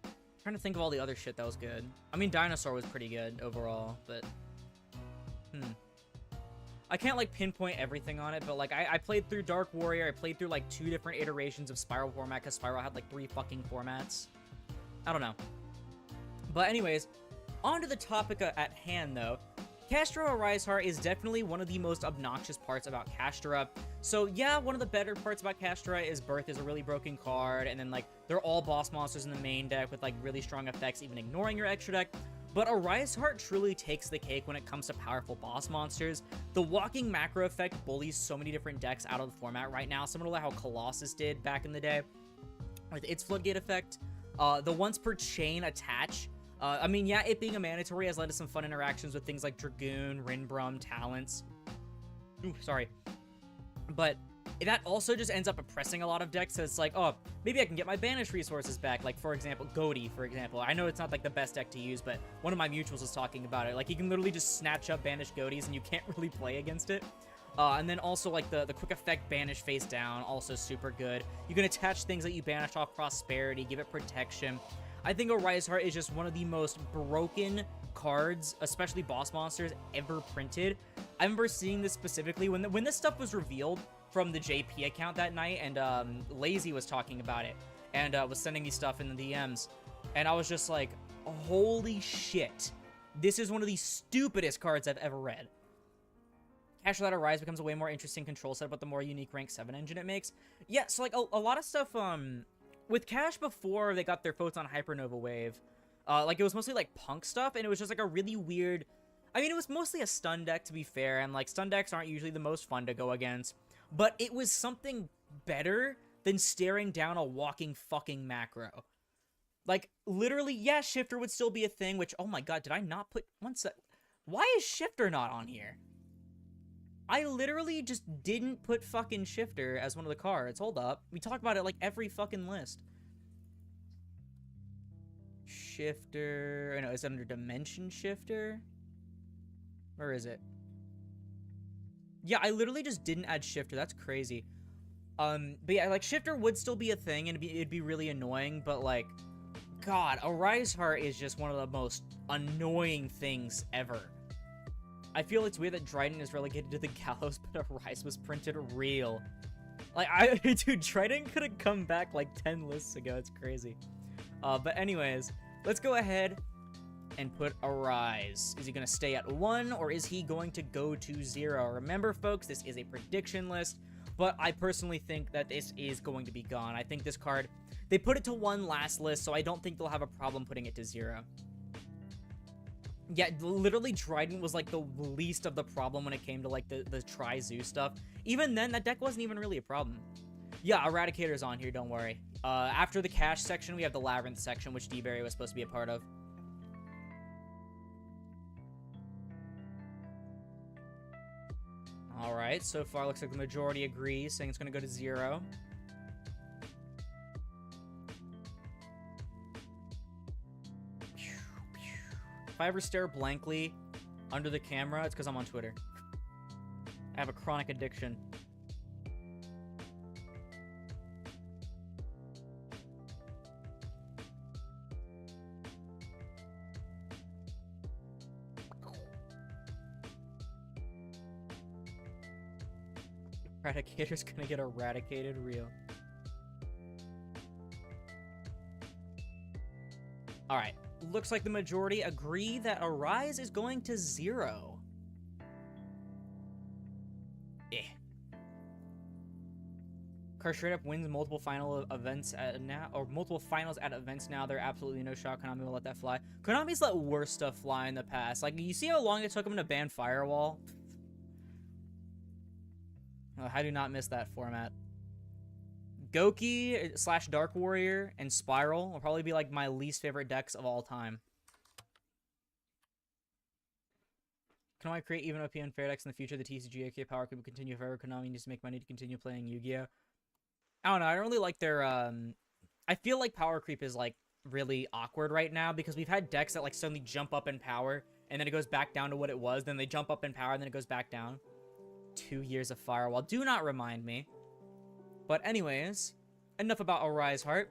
I'm trying to think of all the other shit that was good. I mean, Dinosaur was pretty good overall, but... I can't, like, pinpoint everything on it, but, like, I played through Dark Warrior. I played through, like, 2 different iterations of Spiral format, because Spiral had, like, 3 fucking formats. I don't know. But anyways, on to the topic at hand, though. Castorite Arise Heart is definitely one of the most obnoxious parts about Castorite. So, yeah, one of the better parts about Castorite is Birth is a really broken card, and then, like, they're all boss monsters in the main deck with, like, really strong effects, even ignoring your extra deck. But Arise Heart truly takes the cake when it comes to powerful boss monsters. The walking macro effect bullies so many different decks out of the format right now, similar to how Colossus did back in the day with its Floodgate effect. The once per chain attach. I mean, yeah, it being a mandatory has led to some fun interactions with things like Dragoon, Rinbrum, Talents. Ooh, sorry. But that also just ends up oppressing a lot of decks, so it's like, oh, maybe I can get my banished resources back. Like, for example, Goaty, for example. I know it's not, like, the best deck to use, but one of my mutuals was talking about it. Like, you can literally just snatch up banished Goaties, and you can't really play against it. And then also, like, the quick effect banish face down, also super good. You can attach things that you banished off Prosperity, give it protection. I think Arise Heart is just one of the most broken cards, especially boss monsters, ever printed. I remember seeing this specifically when this stuff was revealed from the JP account that night, and Lazy was talking about it, and was sending me stuff in the DMs, and I was just like, holy shit, this is one of the stupidest cards I've ever read. Castorite Arise becomes a way more interesting control setup with the more unique rank 7 engine it makes. Yeah, so like a lot of stuff, with Cash before they got their Photon Hypernova wave, like it was mostly like punk stuff, and it was just like a really weird, I mean, it was mostly a stun deck, to be fair, and like stun decks aren't usually the most fun to go against. But it was something better than staring down a walking fucking macro. Like, literally, yeah, Shifter would still be a thing, which, oh my god, did I not put... One sec. Why is Shifter not on here? I literally just didn't put fucking Shifter as one of the cards. Hold up. We talk about it, like, every fucking list. Shifter... No, is it under Dimension Shifter? Where is it? Yeah, I literally just didn't add Shifter. That's crazy. But yeah, like, Shifter would still be a thing, and it'd be really annoying, but, like, God, Arise Heart is just one of the most annoying things ever. I feel it's weird that Dryden is relegated to the gallows, but Arise was printed real. Like, dude, Dryden could have come back, like, 10 lists ago. It's crazy. But anyways, let's go ahead and put Arise. Is he going to stay at 1, or is he going to go to 0? Remember, folks, this is a prediction list, but I personally think that this is going to be gone. I think this card, they put it to 1 last list, so I don't think they'll have a problem putting it to 0. Yeah, literally, Dryden was, like, the least of the problem when it came to, like, the Tri-Zoo stuff. Even then, that deck wasn't even really a problem. Yeah, Eradicator's on here, don't worry. After the cache section, we have the Labyrinth section, which D-Berry was supposed to be a part of. Alright, so far looks like the majority agrees, saying it's going to go to 0. If I ever stare blankly under the camera, it's because I'm on Twitter. I have a chronic addiction. Eradicator's gonna get eradicated real. Alright, looks like the majority agree that Arise is going to 0. Car straight up wins multiple final events at now, or multiple finals at events now. There's absolutely no shot Konami will let that fly. Konami's let worse stuff fly in the past. Like, you see how long it took them to ban Firewall? Oh, I do not miss that format. Goki / Dark Warrior and Spiral will probably be like my least favorite decks of all time. Can I create even OP and fair decks in the future? The TCG AK power could continue forever. Konami needs to make money to continue playing Yu-Gi-Oh! I don't know. I don't really like their, I feel like power creep is, like, really awkward right now because we've had decks that, like, suddenly jump up in power and then it goes back down to what it was. Then they jump up in power and then it goes back down. 2 years of Firewall. Do not remind me. But anyways, enough about Arise Heart.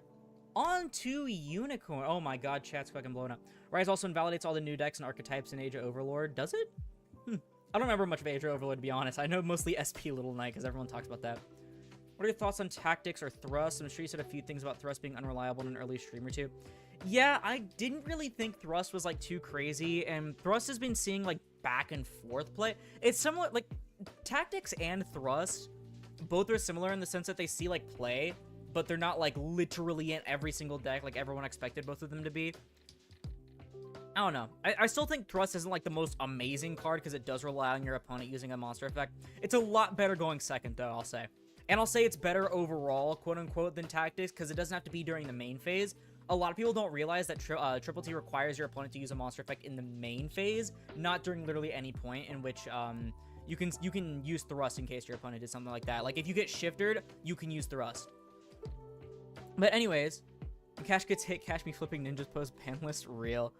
On to Unicorn. Oh my god, chat's fucking blown up. Rise also invalidates all the new decks and archetypes in Age of Overlord. Does it? I don't remember much of Age of Overlord, to be honest. I know mostly SP Little Knight because everyone talks about that. What are your thoughts on tactics or thrust? I'm sure you said a few things about thrust being unreliable in an early stream or two. Yeah, I didn't really think thrust was, like, too crazy, and thrust has been seeing, like, back and forth play. It's somewhat, like, tactics and thrust, both are similar in the sense that they see, like, play, but they're not, like, literally in every single deck like everyone expected both of them to be. I don't know. I still think Thrust isn't, like, the most amazing card because it does rely on your opponent using a monster effect. It's a lot better going second, though, I'll say. And I'll say it's better overall, quote-unquote, than Tactics, because it doesn't have to be during the main phase. A lot of people don't realize that Triple T requires your opponent to use a monster effect in the main phase, not during literally any point in which you can use Thrust in case your opponent did something like that. Like, if you get shifted, you can use Thrust. But anyways, when Cash gets hit, Cash me flipping ninjas post Banlist real.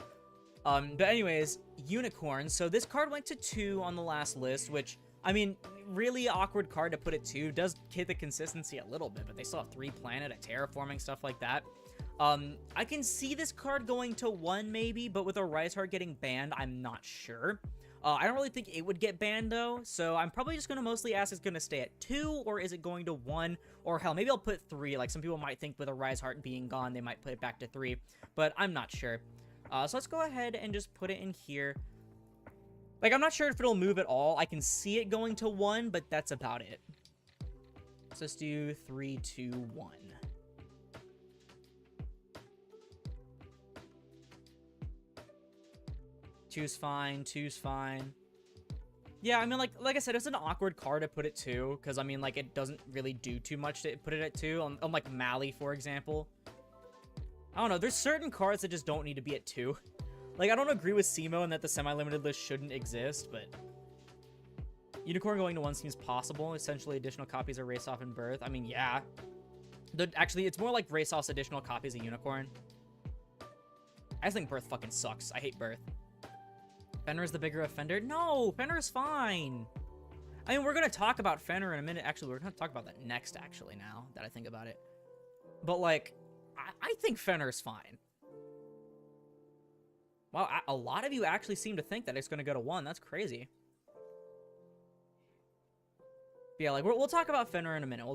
But anyways, Unicorn. So this card went to 2 on the last list, which, I mean, really awkward card to put at 2. Does hit the consistency a little bit, but they still have 3 planet, a terraforming, stuff like that. I can see this card going to 1 maybe, but with a Rise Heart getting banned, I'm not sure. I don't really think it would get banned though, so I'm probably just going to mostly ask it's going to stay at 2, or is it going to 1, or hell, maybe I'll put 3. Like, some people might think with a Rise Heart being gone, they might put it back to 3, but I'm not sure. So let's go ahead and just put it in here. Like, I'm not sure if it'll move at all. I can see it going to 1, but that's about it. So let's do 3, 2, 1. Two's fine. 2's fine. Yeah, I mean, like I said, it's an awkward card to put it 2, because, I mean, like, it doesn't really do too much to put it at 2. On like, Mali, for example. I don't know, there's certain cards that just don't need to be at 2. Like, I don't agree with Simo in that the semi-limited list shouldn't exist, but Unicorn going to 1 seems possible. Essentially, additional copies of Race Off and Birth. I mean, yeah. Actually, it's more like Race Off's additional copies of Unicorn. I just think Birth fucking sucks. I hate Birth. Fenrir is the bigger offender? No, Fenrir is fine. I mean, we're going to talk about Fenrir in a minute. Actually, we're going to talk about that next, actually, now that I think about it. But, like, I think Fenrir's fine. Wow, a lot of you actually seem to think that it's going to go to 1. That's crazy. But yeah, like, we'll talk about Fenrir in a minute.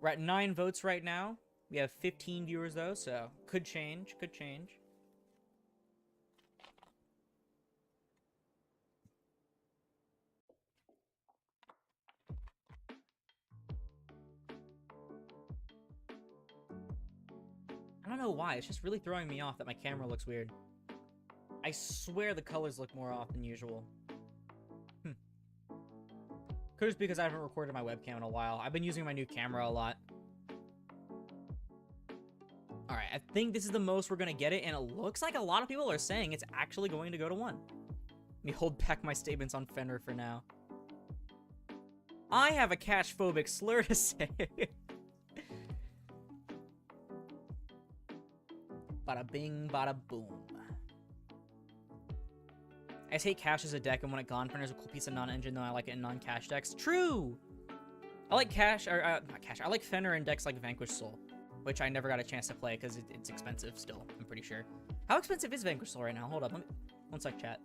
We're at 9 votes right now. We have 15 viewers, though, so could change, could change. I don't know why. It's just really throwing me off that my camera looks weird. I swear the colors look more off than usual. Could just be because I haven't recorded my webcam in a while. I've been using my new camera a lot. Alright, I think this is the most we're gonna get it, and it looks like a lot of people are saying it's actually going to go to 1. Let me hold back my statements on Fenrir for now. I have a cash-phobic slur to say. Bada bing, bada boom. I just hate cash as a deck, and when it gone, Fenrir's a cool piece of non-engine, though I like it in non-cash decks. True! I like cash, or not cash, I like Fenrir in decks like Vanquished Soul, which I never got a chance to play because it's expensive still, I'm pretty sure. How expensive is Vanquished Soul right now? Hold up, one sec, chat.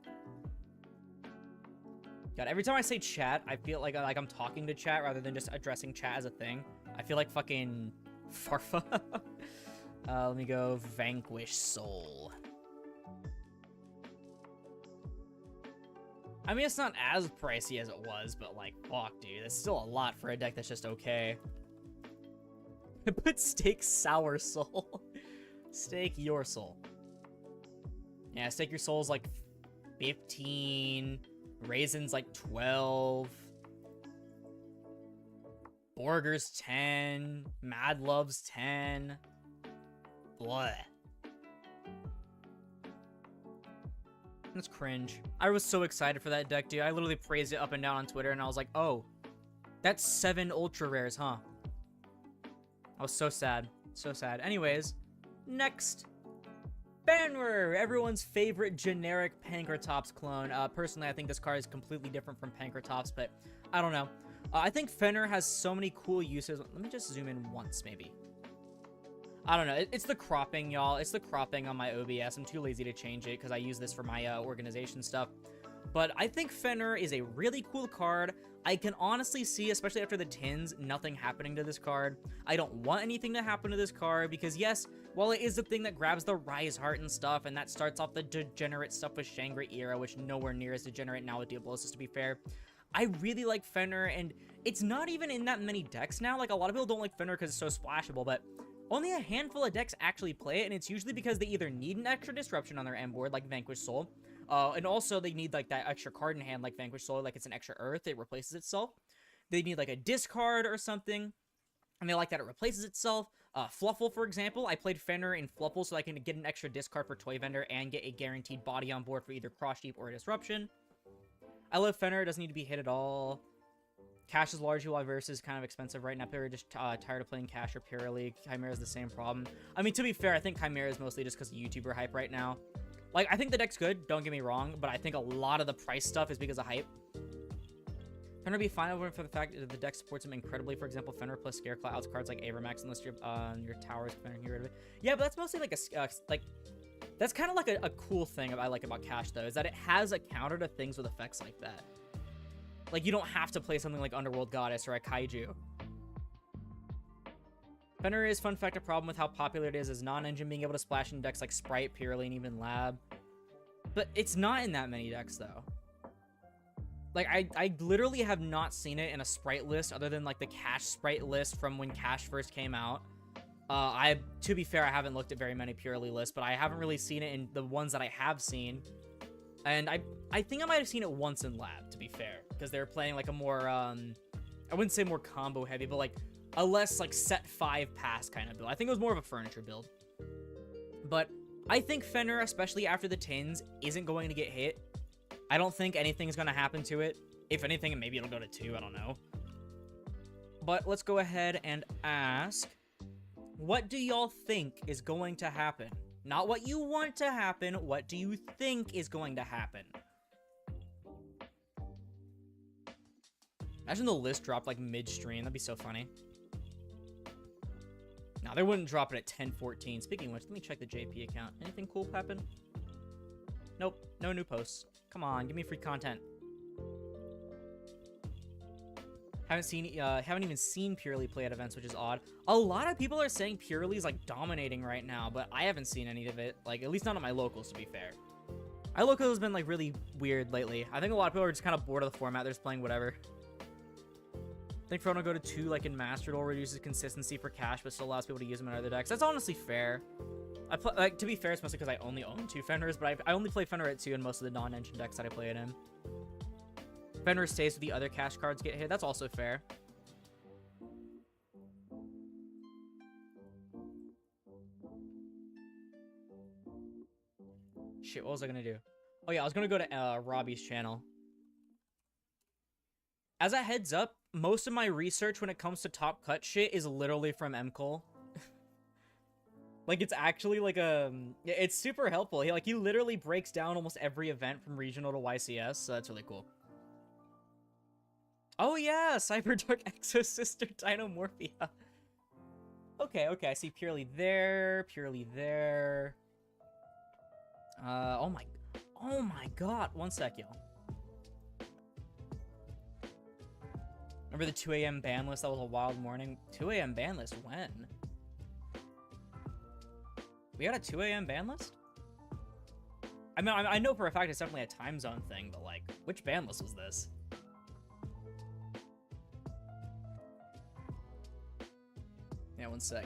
God, every time I say chat, I feel like I'm talking to chat rather than just addressing chat as a thing. I feel like fucking Farfa. Let me go Vanquished Soul. I mean, it's not as pricey as it was, but like, fuck, dude. That's still a lot for a deck that's just okay. Put Stake Sour Soul. Stake your soul. Yeah, Stake your soul's like 15. Raisin's like 12. Borger's 10. Mad Love's 10. Bleh. That's cringe. I was so excited for that deck, dude. I literally praised it up and down on Twitter, and I was like, oh, that's 7 ultra rares, huh? I was so sad. So sad. Anyways, next. Banner! Everyone's favorite generic Pankratops clone. Personally, I think this card is completely different from Pankratops, but I don't know. I think Fenrir has so many cool uses. Let me just zoom in once, maybe. I don't know. It's the cropping, y'all. It's the cropping on my OBS. I'm too lazy to change it because I use this for my organization stuff. But I think Fenrir is a really cool card. I can honestly see, especially after the tins, nothing happening to this card. I don't want anything to happen to this card because, yes, while it is the thing that grabs the Rise Heart and stuff, and that starts off the degenerate stuff with Shangri Era, which nowhere near as degenerate now with Diablosis, to be fair. I really like Fenrir, and it's not even in that many decks now. Like, a lot of people don't like Fenrir because it's so splashable, but only a handful of decks actually play it, and it's usually because they either need an extra disruption on their end board, like Vanquished Soul, and also they need, like, that extra card in hand, like Vanquished Soul, like it's an extra Earth, it replaces itself. They need, like, a discard or something, and they like that it replaces itself. Fluffle, for example, I played Fenrir in Fluffle so I can get an extra discard for Toy Vendor and get a guaranteed body on board for either Cross Sheep or a Disruption. I love Fenrir, it doesn't need to be hit at all. Cash is large UI versus kind of expensive right now. People are just tired of playing Cash or Pure League. Chimera is the same problem. I mean, to be fair, I think Chimera is mostly just because of YouTuber hype right now. Like, I think the deck's good, don't get me wrong, but I think a lot of the price stuff is because of hype. Fenrir be fine over for the fact that the deck supports him incredibly. For example, Fenrir plus Scareclaw outs cards like Avermax unless your towers Fenrir get rid of it. Yeah, but that's mostly like a that's kind of like a cool thing I like about Cash though, is that it has a counter to things with effects like that. Like, you don't have to play something like Underworld Goddess or a Kaiju. Fenrir is, fun fact, a problem with how popular it is as non-engine being able to splash in decks like Sprite, Purely, and even Lab. But it's not in that many decks, though. Like, I literally have not seen it in a Sprite list other than, like, the Cash Sprite list from when Cash first came out. To be fair, I haven't looked at very many Purely lists, but I haven't really seen it in the ones that I have seen. And I think I might have seen it once in Lab, to be fair, because they were playing like a more, I wouldn't say more combo heavy, but like a less like set 5 pass kind of build. I think it was more of a furniture build. But I think Fenrir, especially after the tins, isn't going to get hit. I don't think anything's going to happen to it. If anything, maybe it'll go to 2, I don't know. But let's go ahead and ask, what do y'all think is going to happen? Not what you want to happen, what do you think is going to happen? Imagine the list dropped like mid-stream, that'd be so funny. No, they wouldn't drop it at 10:14. Speaking of which, let me check the JP account. Anything cool happen? Nope, no new posts. Come on, give me free content. Haven't even seen Purely play at events, which is odd. A lot of people are saying Purely's like dominating right now, but I haven't seen any of it. Like, at least not at my locals, to be fair. My locals has been like really weird lately. I think a lot of people are just kind of bored of the format. They're just playing whatever. I think Frono go to 2 like in Master Duel reduces consistency for Cash, but still allows people to use them in other decks. That's honestly fair. To be fair, it's mostly because I only own 2 Fenrirs, but I only play Fenrir at 2 in most of the non-engine decks that I play it in. Fenrir stays so the other cash cards get hit. That's also fair. Shit, what was I gonna do? Oh yeah, I was gonna go to Robbie's channel. As a heads up, most of my research when it comes to top cut shit is literally from MCole. Like, it's actually like it's super helpful. He literally breaks down almost every event from regional to YCS, so that's really cool. Oh yeah, Cyberdark Exosister Dinomorphia. Okay, I see Purely there. Oh my god. One sec, y'all. Remember the 2 a.m. ban list? That was a wild morning. 2 a.m. ban list? When? We got a 2 a.m. ban list? I mean, I know for a fact it's definitely a time zone thing, but like, which ban list was this? Yeah, one sec.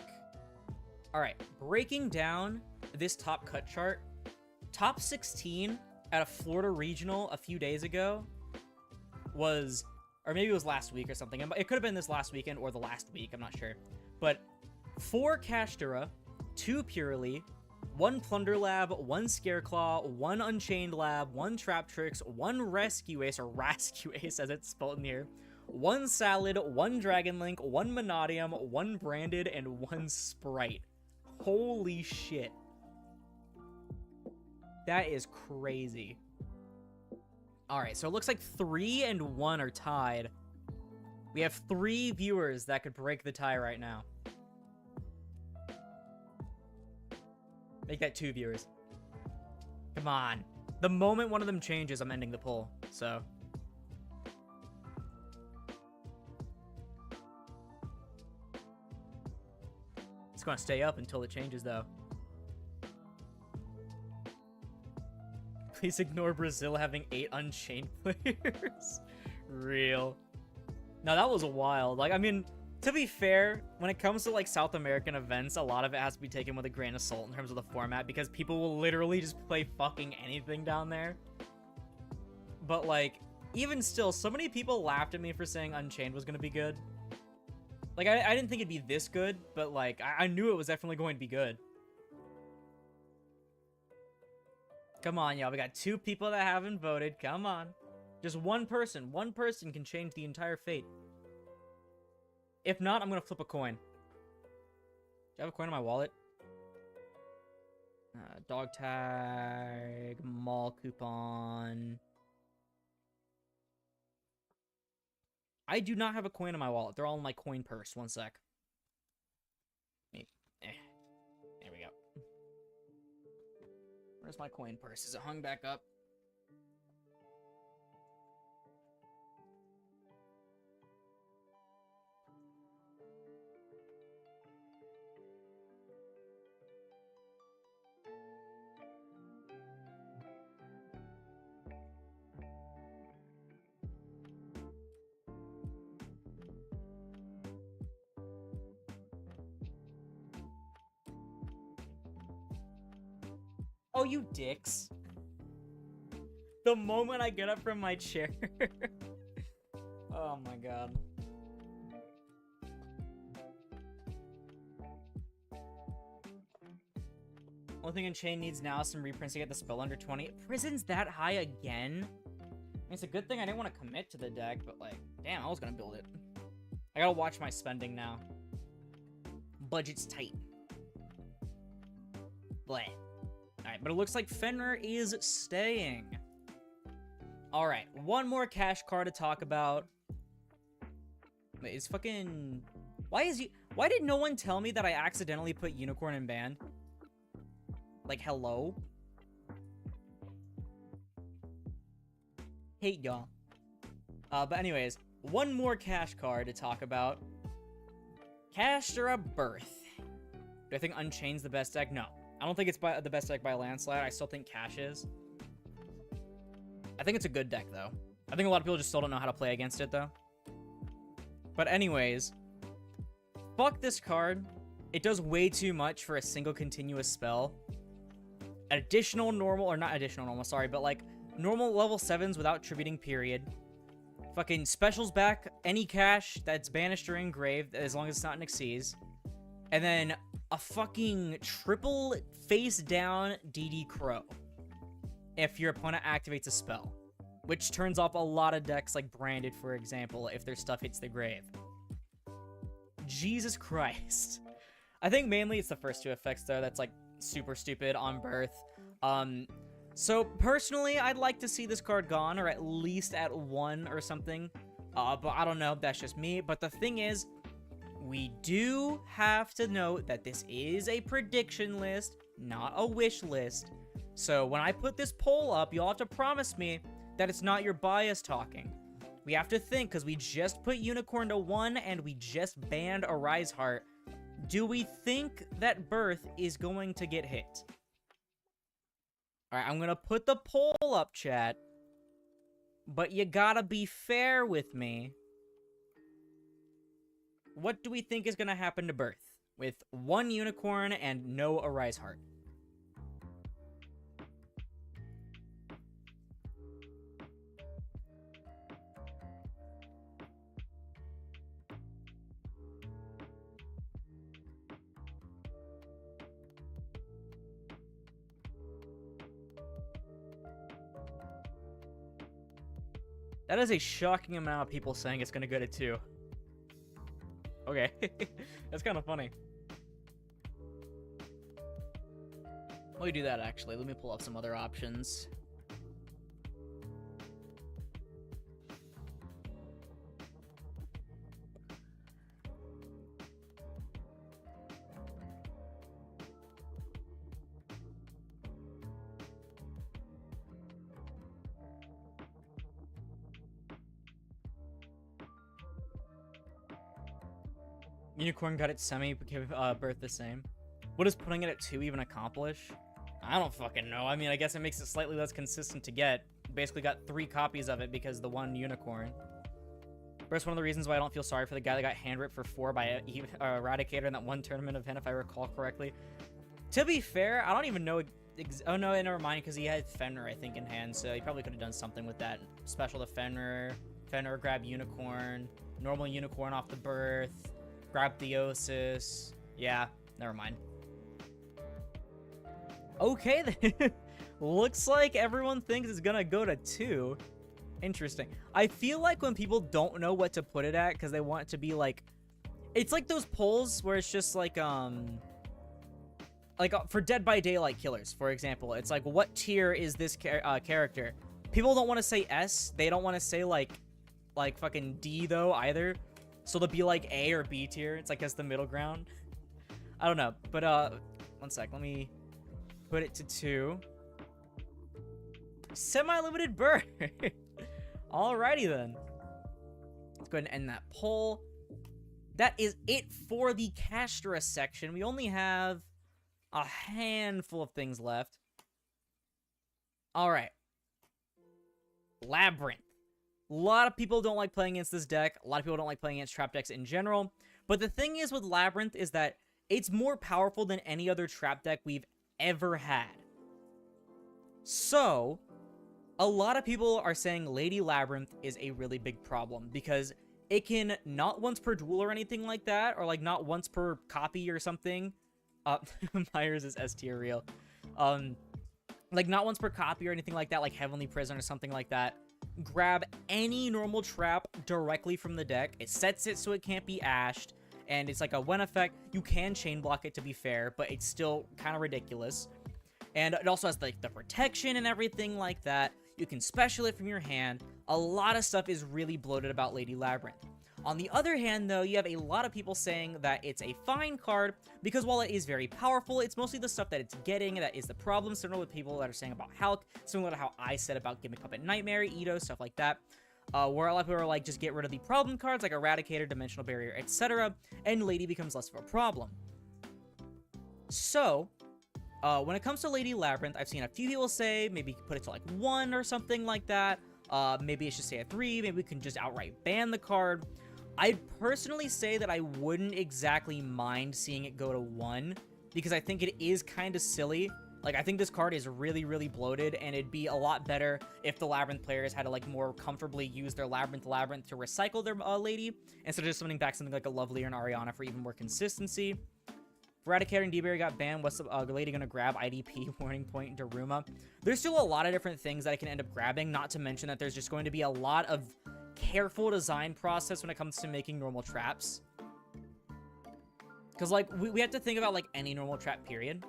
Alright, breaking down this top cut chart. Top 16 at a Florida regional a few days ago was, or maybe it was last week or something. It could have been this last weekend or the last week, I'm not sure. But 4 Castora, 2 Purely, 1 Plunder Lab, 1 Scareclaw, 1 Unchained Lab, 1 Trap Tricks, 1 Rescue Ace, or Rascue Ace as it's spelled in here, 1 Salad, 1 Dragon Link, 1 Monodium, 1 Branded, and 1 Sprite. Holy shit. That is crazy. Alright, so it looks like 3 and 1 are tied. We have 3 viewers that could break the tie right now. Make that 2 viewers. Come on. The moment one of them changes, I'm ending the poll. So. It's going to stay up until it changes, though. Please ignore Brazil having 8 Unchained players. Real. No, that was wild. Like, I mean, to be fair, when it comes to, like, South American events, a lot of it has to be taken with a grain of salt in terms of the format, because people will literally just play fucking anything down there. But, like, even still, so many people laughed at me for saying Unchained was going to be good. Like, I didn't think it'd be this good, but, like, I knew it was definitely going to be good. Come on, y'all. We got 2 people that haven't voted. Come on. Just one person. One person can change the entire fate. If not, I'm going to flip a coin. Do I have a coin in my wallet? Dog tag. Mall coupon. I do not have a coin in my wallet. They're all in my coin purse. One sec. There we go. Where's my coin purse? Is it hung back up? Oh, you dicks. The moment I get up from my chair. Oh my god. Only thing Unchained needs now is some reprints to get the spell under 20. Prison's that high again? I mean, it's a good thing I didn't want to commit to the deck, but like, damn, I was gonna build it. I gotta watch my spending now. Budget's tight. Bleh. Alright, but it looks like Fenrir is staying. Alright, one more cash card to talk about. Wait, is fucking... Why did no one tell me that I accidentally put Unicorn in band? Like, hello? Hate y'all. But anyways, one more cash card to talk about. Castorite Birth. Do I think Unchained's the best deck? No. I don't think it's the best deck by a landslide. I still think Cash is. I think it's a good deck, though. I think a lot of people just still don't know how to play against it, though. But anyways, fuck this card. It does way too much for a single continuous spell. Additional normal, or not additional normal, sorry, but like normal level 7s without tributing period. Fucking specials back any cash that's banished or engraved, as long as it's not an Xyz. And then a fucking triple face down DD Crow if your opponent activates a spell, which turns off a lot of decks like Branded, for example, if their stuff hits the grave. Jesus Christ. I think mainly it's the first two effects, though, that's, like, super stupid on Birth. So, personally, I'd like to see this card gone, or at least at 1 or something. But I don't know, that's just me. But the thing is, we do have to note that this is a prediction list, not a wish list. So, when I put this poll up, you'll have to promise me that it's not your bias talking. We have to think, because we just put Unicorn to 1, and we just banned Arise Heart. Do we think that Birth is going to get hit? Alright, I'm gonna put the poll up, chat. But you gotta be fair with me. What do we think is gonna happen to Birth with 1 Unicorn and no Arise Heart? That is a shocking amount of people saying it's gonna go to 2. Okay. That's kind of funny. Let me do that, actually. Let me pull up some other options. Unicorn got its semi, Birth the same. What does putting it at 2 even accomplish? I don't fucking know. I mean, I guess it makes it slightly less consistent to get. Basically got 3 copies of it because the 1 Unicorn. Birth's one of the reasons why I don't feel sorry for the guy that got hand ripped for 4 by Eradicator in that one tournament event, if I recall correctly. To be fair, I don't even know... Oh no, never mind, because he had Fenrir, I think, in hand, so he probably could have done something with that. Special to Fenrir, Fenrir grab Unicorn, normal Unicorn off the Birth, grab Theosis. Yeah, never mind. Okay, then. Looks like everyone thinks it's gonna go to 2. Interesting. I feel like when people don't know what to put it at because they want it to be like... It's like those polls where it's just like, for Dead by Daylight killers, for example. It's like, what tier is this character? People don't want to say S. They don't want to say, like fucking D, though, either. So they'll be, like, A or B tier. It's, like, as the middle ground. I don't know. But, one sec. Let me put it to 2. Semi-limited Birth. Alrighty, then. Let's go ahead and end that poll. That is it for the Castorite section. We only have a handful of things left. Alright. Labyrinth. A lot of people don't like playing against this deck. A lot of people don't like playing against trap decks in general. But the thing is with Labyrinth is that it's more powerful than any other trap deck we've ever had. So, a lot of people are saying Lady Labyrinth is a really big problem because it can not once per duel or anything like that, or like not once per copy or something. Myers is S tier real. Like not once per copy or anything like that, like Heavenly Prison or something like that. Grab any normal trap directly from the deck. It sets it so it can't be ashed, and it's like a when effect. You can chain block it, to be fair, but it's still kind of ridiculous. And it also has like the protection and everything like that. You can special it from your hand. A lot of stuff is really bloated about Lady Labyrinth. On the other hand, though, you have a lot of people saying that it's a fine card because while it is very powerful, it's mostly the stuff that it's getting that is the problem, similar with people that are saying about Hulk, similar to how I said about Gimmick Puppet Nightmare, Ito, stuff like that, where a lot of people are like, just get rid of the problem cards like Eradicator, Dimensional Barrier, etc., and Lady becomes less of a problem. So, when it comes to Lady Labyrinth, I've seen a few people say maybe put it to like 1 or something like that. Maybe it should stay at 3. Maybe we can just outright ban the card. I'd personally say that I wouldn't exactly mind seeing it go to 1 because I think it is kind of silly Like, I think this card is really, really bloated, and it'd be a lot better if the Labyrinth players had to, like, more comfortably use their Labyrinth to recycle their Lady, instead of just summoning back something like a Lovely or an Ariana for even more consistency. Eradicator and D-Berry got banned. What's the Lady gonna grab? IDP, Warning Point, Daruma. There's still a lot of different things that I can end up grabbing, not to mention that there's just going to be a lot of careful design process when it comes to making normal traps. Because, like, we have to think about, like, any normal trap, period.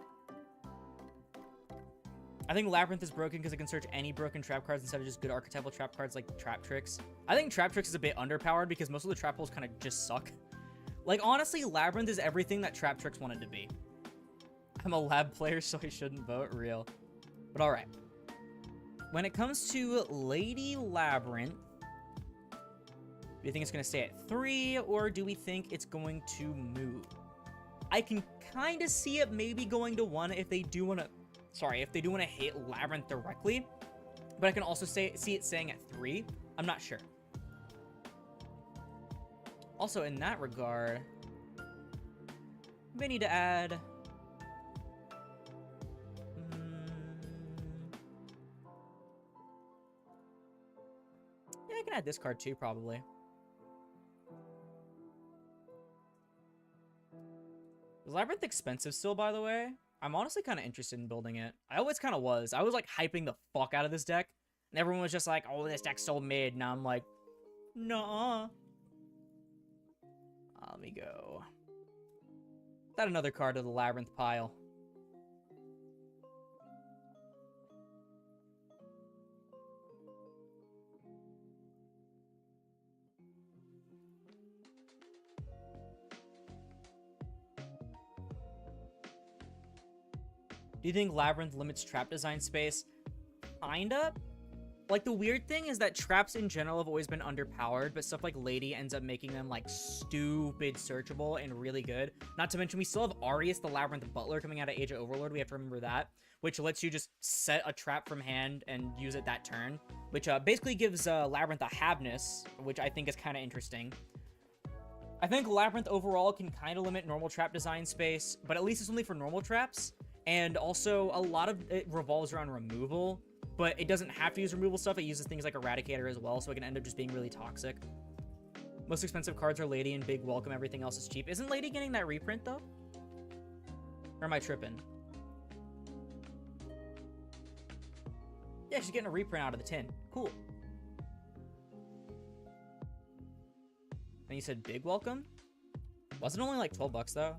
I think Labyrinth is broken because it can search any broken trap cards instead of just good archetypal trap cards like Trap Tricks. I think Trap Tricks is a bit underpowered because most of the trap holes kind of just suck. Like, honestly, Labyrinth is everything that Trap Tricks wanted to be. I'm a lab player, so I shouldn't vote. Real. But alright. When it comes to Lady Labyrinth, do you think it's going to stay at 3, or do we think it's going to move? I can kind of see it maybe going to 1 if they do want to... Sorry, if they do want to hit Labyrinth directly. But I can also see it staying at 3. I'm not sure. Also, in that regard, we may need to add... Yeah, I can add this card too, probably. Is Labyrinth expensive still, by the way? I'm honestly kind of interested in building it. I always kind of was. I was, like, hyping the fuck out of this deck. And everyone was just like, oh, this deck's so mid. Now I'm like, nah. Let me go. Add another card to the Labyrinth pile. Do you think Labyrinth limits trap design space? Kinda. Like, the weird thing is that traps in general have always been underpowered, but stuff like Lady ends up making them, like, stupid searchable and really good. Not to mention, we still have Arius, the Labyrinth Butler, coming out of Age of Overlord. We have to remember that, which lets you just set a trap from hand and use it that turn, which basically gives Labyrinth a Haveness, which I think is kind of interesting. I think Labyrinth overall can kind of limit normal trap design space, but at least it's only for normal traps. And also, a lot of it revolves around removal, but it doesn't have to use removal stuff. It uses things like Eradicator as well, so it can end up just being really toxic. Most expensive cards are Lady and Big Welcome. Everything else is cheap. Isn't Lady getting that reprint, though? Or am I tripping? Yeah, she's getting a reprint out of the tin. Cool. And you said Big Welcome? Wasn't it only like 12 bucks, though?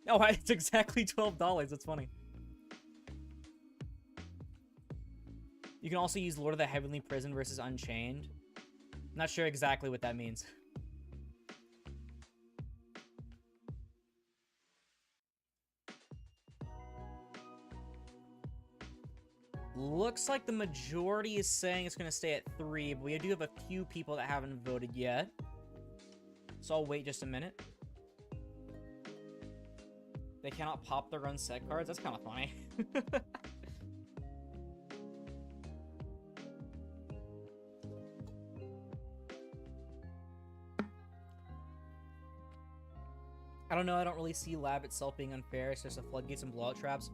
Oh, it's exactly $12. That's funny. You can also use Lord of the Heavenly Prison versus Unchained. Not sure exactly what that means. Looks like the majority is saying it's going to stay at 3, but we do have a few people that haven't voted yet. So I'll wait just a minute. They cannot pop their own set cards? That's kind of funny. I don't know. I don't really see Lab itself being unfair. It's just a floodgates and blowout traps.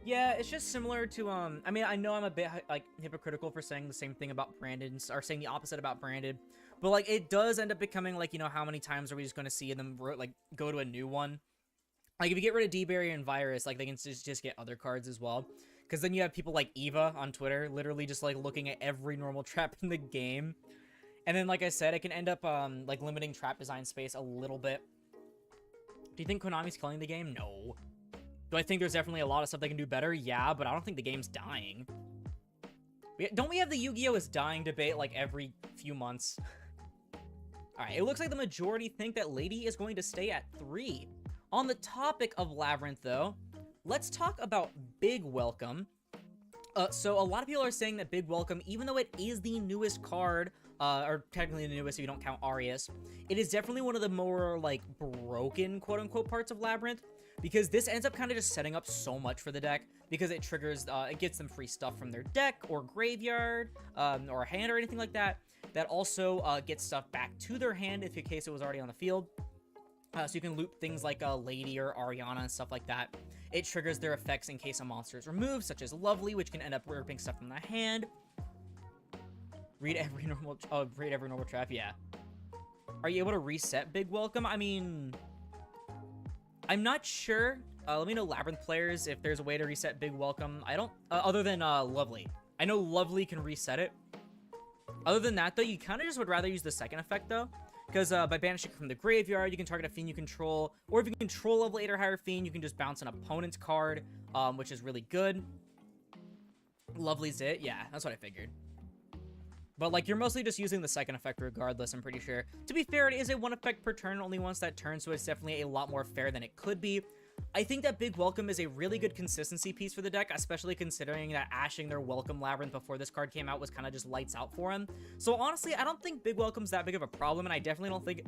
Yeah, it's just similar to, I mean, I know I'm a bit, like, hypocritical for saying the same thing about Brandon, or saying the opposite about Brandon, but, like, it does end up becoming, like, you know, how many times are we just going to see them, like, go to a new one? Like, if you get rid of D-Barrier and Virus, like, they can just get other cards as well. Because then you have people like Eva on Twitter, literally just, like, looking at every normal trap in the game. And then, like I said, it can end up, like, limiting trap design space a little bit. Do you think Konami's killing the game? No. Do I think there's definitely a lot of stuff they can do better? Yeah, but I don't think the game's dying. Don't we have the Yu-Gi-Oh! Is dying debate, like, every few months? Alright, it looks like the majority think that Lady is going to stay at 3. On the topic of Labyrinth, though, let's talk about Big Welcome. So a lot of people are saying that Big Welcome, even though it is the newest card, or technically the newest if you don't count Arius, it is definitely one of the more, like, broken, quote-unquote, parts of Labyrinth, because this ends up kind of just setting up so much for the deck, because it triggers, it gets them free stuff from their deck, or graveyard, or hand, or anything like that, that also gets stuff back to their hand, if in case it was already on the field. So you can loop things like Lady or Ariana and stuff like that. It triggers their effects in case a monster is removed, such as Lovely, which can end up ripping stuff from the hand. Read every normal trap, yeah. Are you able to reset Big Welcome? I mean, I'm not sure. Let me know, Labyrinth players, if there's a way to reset Big Welcome. I don't, other than Lovely. I know Lovely can reset it. Other than that, though, you kind of just would rather use the second effect, though. Because by banishing from the graveyard, you can target a fiend you control. Or if you control level 8 or higher fiend, you can just bounce an opponent's card, which is really good. Lovely's it. Yeah, that's what I figured. But, like, you're mostly just using the second effect regardless, I'm pretty sure. To be fair, it is a one effect per turn, only once that turn, so it's definitely a lot more fair than it could be. I think that Big Welcome is a really good consistency piece for the deck, especially considering that ashing their Welcome Labyrinth before this card came out was kind of just lights out for him. So honestly, I don't think Big Welcome's that big of a problem, and I definitely don't think...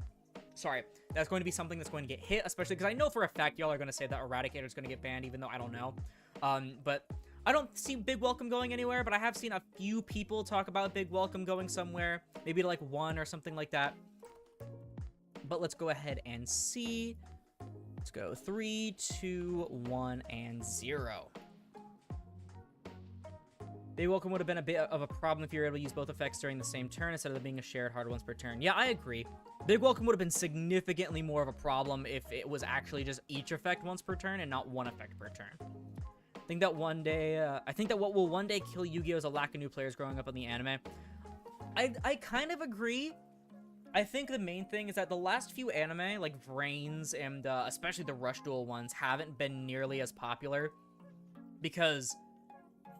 Sorry, that's going to be something that's going to get hit, especially because I know for a fact y'all are going to say that Eradicator is going to get banned, even though I don't know. But I don't see Big Welcome going anywhere, but I have seen a few people talk about Big Welcome going somewhere, maybe to like 1 or something like that. But let's go ahead and see... Let's go 3, 2, 1, and 0. Big Welcome would have been a bit of a problem if you were able to use both effects during the same turn instead of them being a shared hard once per turn. Yeah, I agree. Big Welcome would have been significantly more of a problem if it was actually just each effect once per turn and not one effect per turn. I think that one day, what will one day kill Yu-Gi-Oh! Is a lack of new players growing up in the anime. I kind of agree. I think the main thing is that the last few anime, like Vrains and especially the Rush Duel ones, haven't been nearly as popular. Because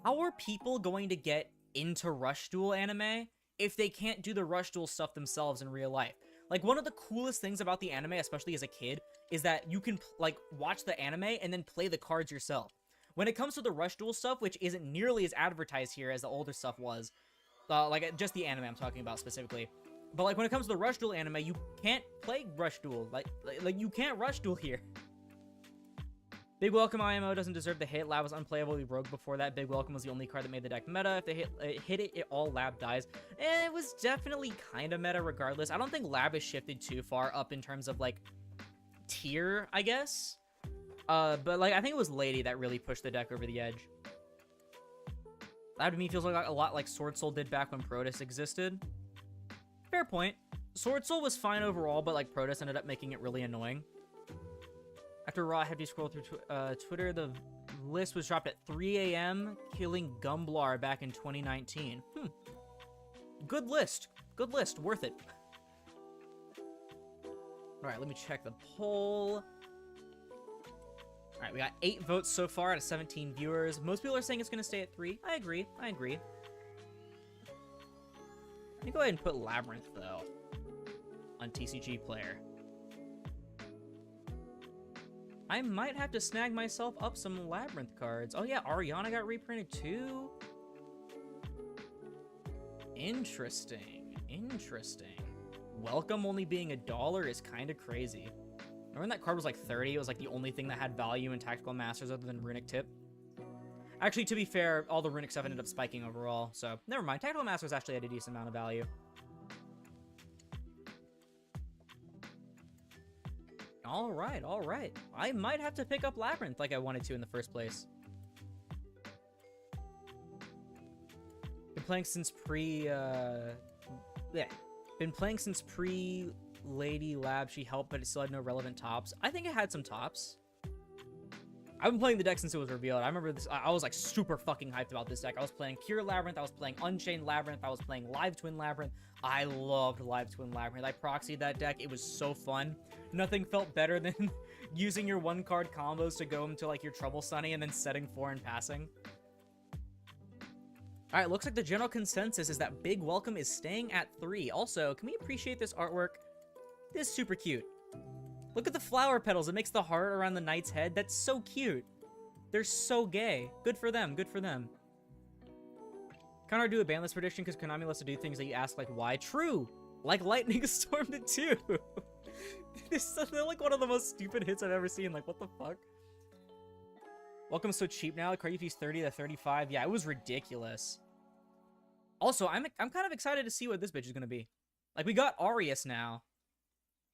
how are people going to get into Rush Duel anime if they can't do the Rush Duel stuff themselves in real life? Like, one of the coolest things about the anime, especially as a kid, is that you can, like, watch the anime and then play the cards yourself. When it comes to the Rush Duel stuff, which isn't nearly as advertised here as the older stuff was, like, just the anime I'm talking about specifically. But, like, when it comes to the Rush Duel anime, you can't play Rush Duel. Like you can't Rush Duel here. Big Welcome IMO doesn't deserve the hit. Lab was unplayably rogue before that. Big Welcome was the only card that made the deck meta. If they hit it, all Lab dies. And it was definitely kind of meta regardless. I don't think Lab has shifted too far up in terms of, like, tier, I guess. But, like, I think it was Lady that really pushed the deck over the edge. Lab to me feels like a lot like Sword Soul did back when Protoss existed. Fair point. Sword Soul was fine overall, but like Protoss ended up making it really annoying. After Raw, I had to scroll through Twitter. The list was dropped at 3 a.m., killing Gumblar back in 2019. Good list. Good list. Worth it. Alright, let me check the poll. Alright, we got 8 votes so far out of 17 viewers. Most people are saying it's going to stay at 3. I agree. I agree. Let me go ahead and put Labyrinth, though, on TCG Player. I might have to snag myself up some Labyrinth cards. Oh, yeah, Ariana got reprinted, too. Interesting. Interesting. Welcome only being $1 is kind of crazy. Remember when that card was like 30? It was like the only thing that had value in Tactical Masters other than Runic Tip. Actually, to be fair, all the Runic stuff ended up spiking overall, so never mind. Tactical Masters actually had a decent amount of value. Alright, alright. I might have to pick up Labyrinth like I wanted to in the first place. Been playing since pre-Lady Lab. She helped, but it still had no relevant tops. I think it had some tops. I've been playing the deck since it was revealed. I remember this. I was like super fucking hyped about this deck. I was playing Cure Labyrinth. I was playing Unchained Labyrinth. I was playing Live Twin Labyrinth. I loved Live Twin Labyrinth. I proxied that deck. It was so fun. Nothing felt better than using your 1-card combos to go into like your Trouble Sunny and then setting 4 and passing. All right, looks like the general consensus is that Big Welcome is staying at 3. Also, can we appreciate this artwork? This is super cute. Look at the flower petals. It makes the heart around the knight's head. That's so cute. They're so gay. Good for them. Good for them. Can't hard do a banlist prediction because Konami loves to do things that you ask, like, why? True. Like Lightning Storm did too. They're like one of the most stupid hits I've ever seen. Like, what the fuck? Welcome's so cheap now. Card fees 30 to 35. Yeah, it was ridiculous. Also, I'm kind of excited to see what this bitch is gonna be. Like, we got Arius now.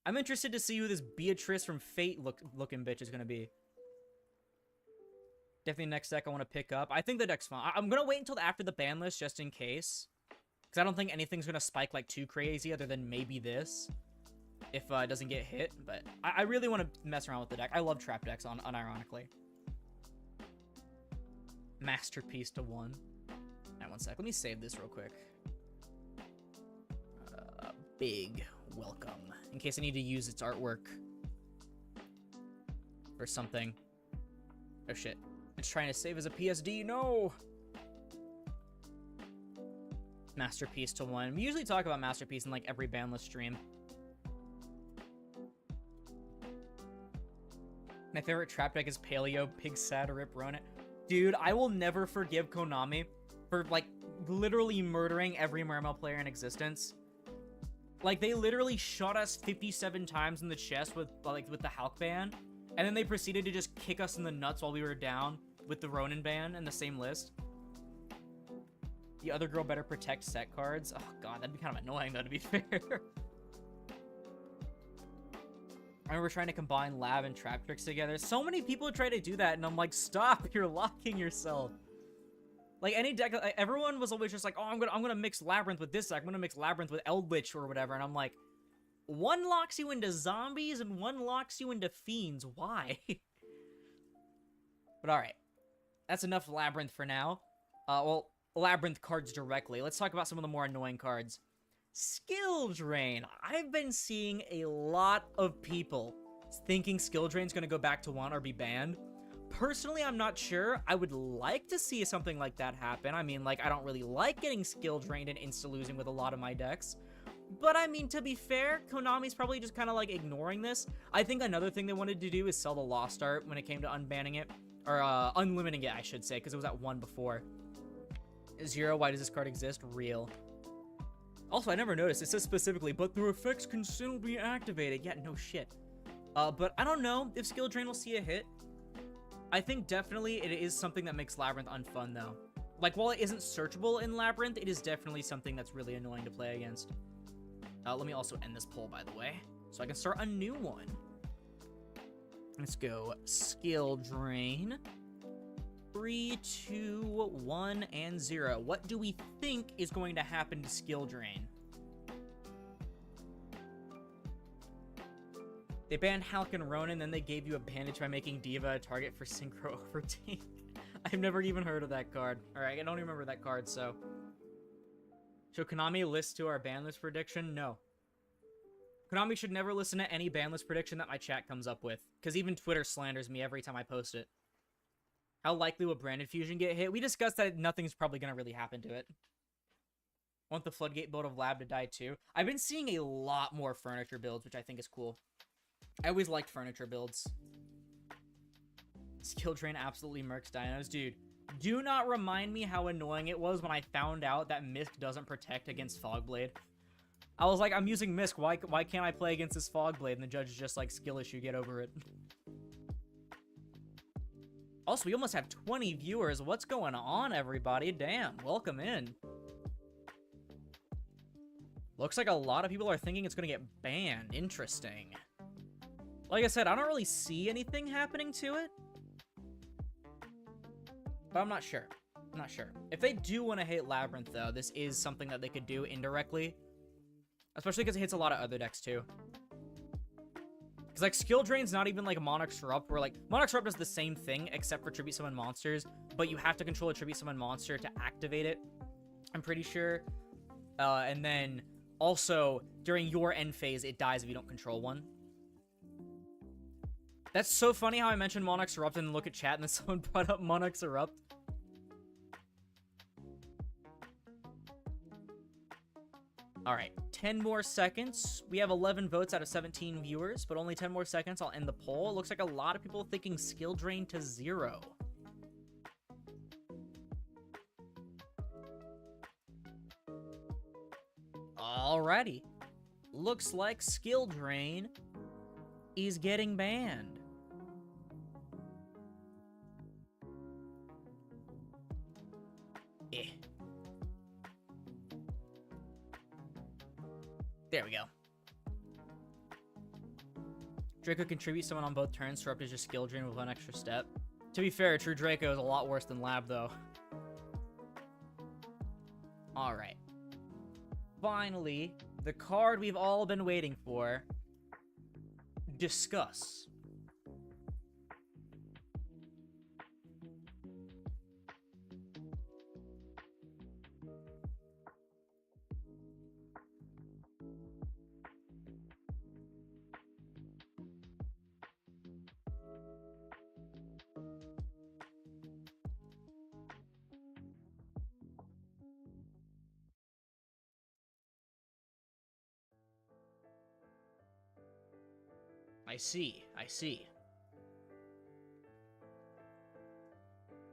I'm interested to see who this Beatrice from Fate looking bitch is gonna be. Definitely next deck I want to pick up. I think the deck's fine. I'm gonna wait until after the ban list just in case. Because I don't think anything's gonna spike like too crazy other than maybe this. If it doesn't get hit. But I really want to mess around with the deck. I love trap decks, unironically. Masterpiece to 1. Alright, 1 sec. Let me save this real quick. Big welcome. In case I need to use its artwork for something. Oh shit. It's trying to save as a PSD. No! Masterpiece to 1. We usually talk about Masterpiece in like every banlist stream. My favorite trap deck is Paleo, Pig Sad, Rip Ronin. Dude, I will never forgive Konami for like literally murdering every Mermail player in existence. Like, they literally shot us 57 times in the chest with the Hulk ban, and then they proceeded to just kick us in the nuts while we were down with the Ronin ban in the same list. The other girl better protect set cards. Oh god, that'd be kind of annoying though, to be fair. I remember trying to combine lab and trap tricks together. So many people try to do that, and I'm like, stop, you're locking yourself. Like, any deck, everyone was always just like, oh, I'm gonna mix Labyrinth with this deck. I'm gonna mix Labyrinth with Eldritch or whatever. And I'm like, one locks you into zombies and one locks you into fiends. Why? But alright. That's enough Labyrinth for now. Well, Labyrinth cards directly. Let's talk about some of the more annoying cards. Skill Drain. I've been seeing a lot of people thinking Skill Drain's gonna go back to 1 or be banned. Personally, I'm not sure. I would like to see something like that happen. I mean, like, I don't really like getting skill drained and insta-losing with a lot of my decks. But, I mean, to be fair, Konami's probably just kind of, like, ignoring this. I think another thing they wanted to do is sell the Lost Art when it came to unbanning it. Or, unlimiting it, I should say, because it was at 1 before. 0, why does this card exist? Real. Also, I never noticed. It says specifically, but their effects can still be activated. Yeah, no shit. But I don't know if skill drain will see a hit. I think definitely it is something that makes Labyrinth unfun, though. Like, while it isn't searchable in Labyrinth, it is definitely something that's really annoying to play against. Let me also end this poll, by the way, so I can start a new one. Let's go Skill Drain. 3, 2, 1, and 0. What do we think is going to happen to Skill Drain? They banned Hulk and Ronin, then they gave you a bandage by making Diva a target for Synchro Overtake. I've never even heard of that card. Alright, I don't remember that card, so. Should Konami list to our ban list prediction? No. Konami should never listen to any ban list prediction that my chat comes up with, because even Twitter slanders me every time I post it. How likely will Branded Fusion get hit? We discussed that nothing's probably going to really happen to it. Want the Floodgate build of Lab to die too? I've been seeing a lot more furniture builds, which I think is cool. I always liked furniture builds. Skill Drain absolutely murks dinos. Dude, do not remind me how annoying it was when I found out that Misk doesn't protect against Fogblade. I was like, I'm using Misk. Why can't I play against this Fogblade? And the judge is just like, skill issue, get over it. Also, we almost have 20 viewers. What's going on, everybody? Damn, welcome in. Looks like a lot of people are thinking it's going to get banned. Interesting. Like I said, I don't really see anything happening to it. But I'm not sure. I'm not sure. If they do want to hate Labyrinth, though, this is something that they could do indirectly. Especially because it hits a lot of other decks, too. Because, like, Skill Drain's not even, like, Monarch's Erupt, where, like, Monarch's Erupt does the same thing, except for Tribute Summon monsters, but you have to control a Tribute Summon monster to activate it, I'm pretty sure. And then, also, during your end phase, it dies if you don't control one. That's so funny how I mentioned Monarch's Erupt and look at chat and then someone brought up Monarch's Erupt. Alright, 10 more seconds. We have 11 votes out of 17 viewers, but only 10 more seconds. I'll end the poll. It looks like a lot of people thinking Skill Drain to 0. Alrighty. Looks like Skill Drain is getting banned. There we go. Draco contributes someone on both turns, so is your skill drain with one extra step. To be fair, True Draco is a lot worse than Lab, though. Alright. Finally, the card we've all been waiting for. Discuss. I see. I see.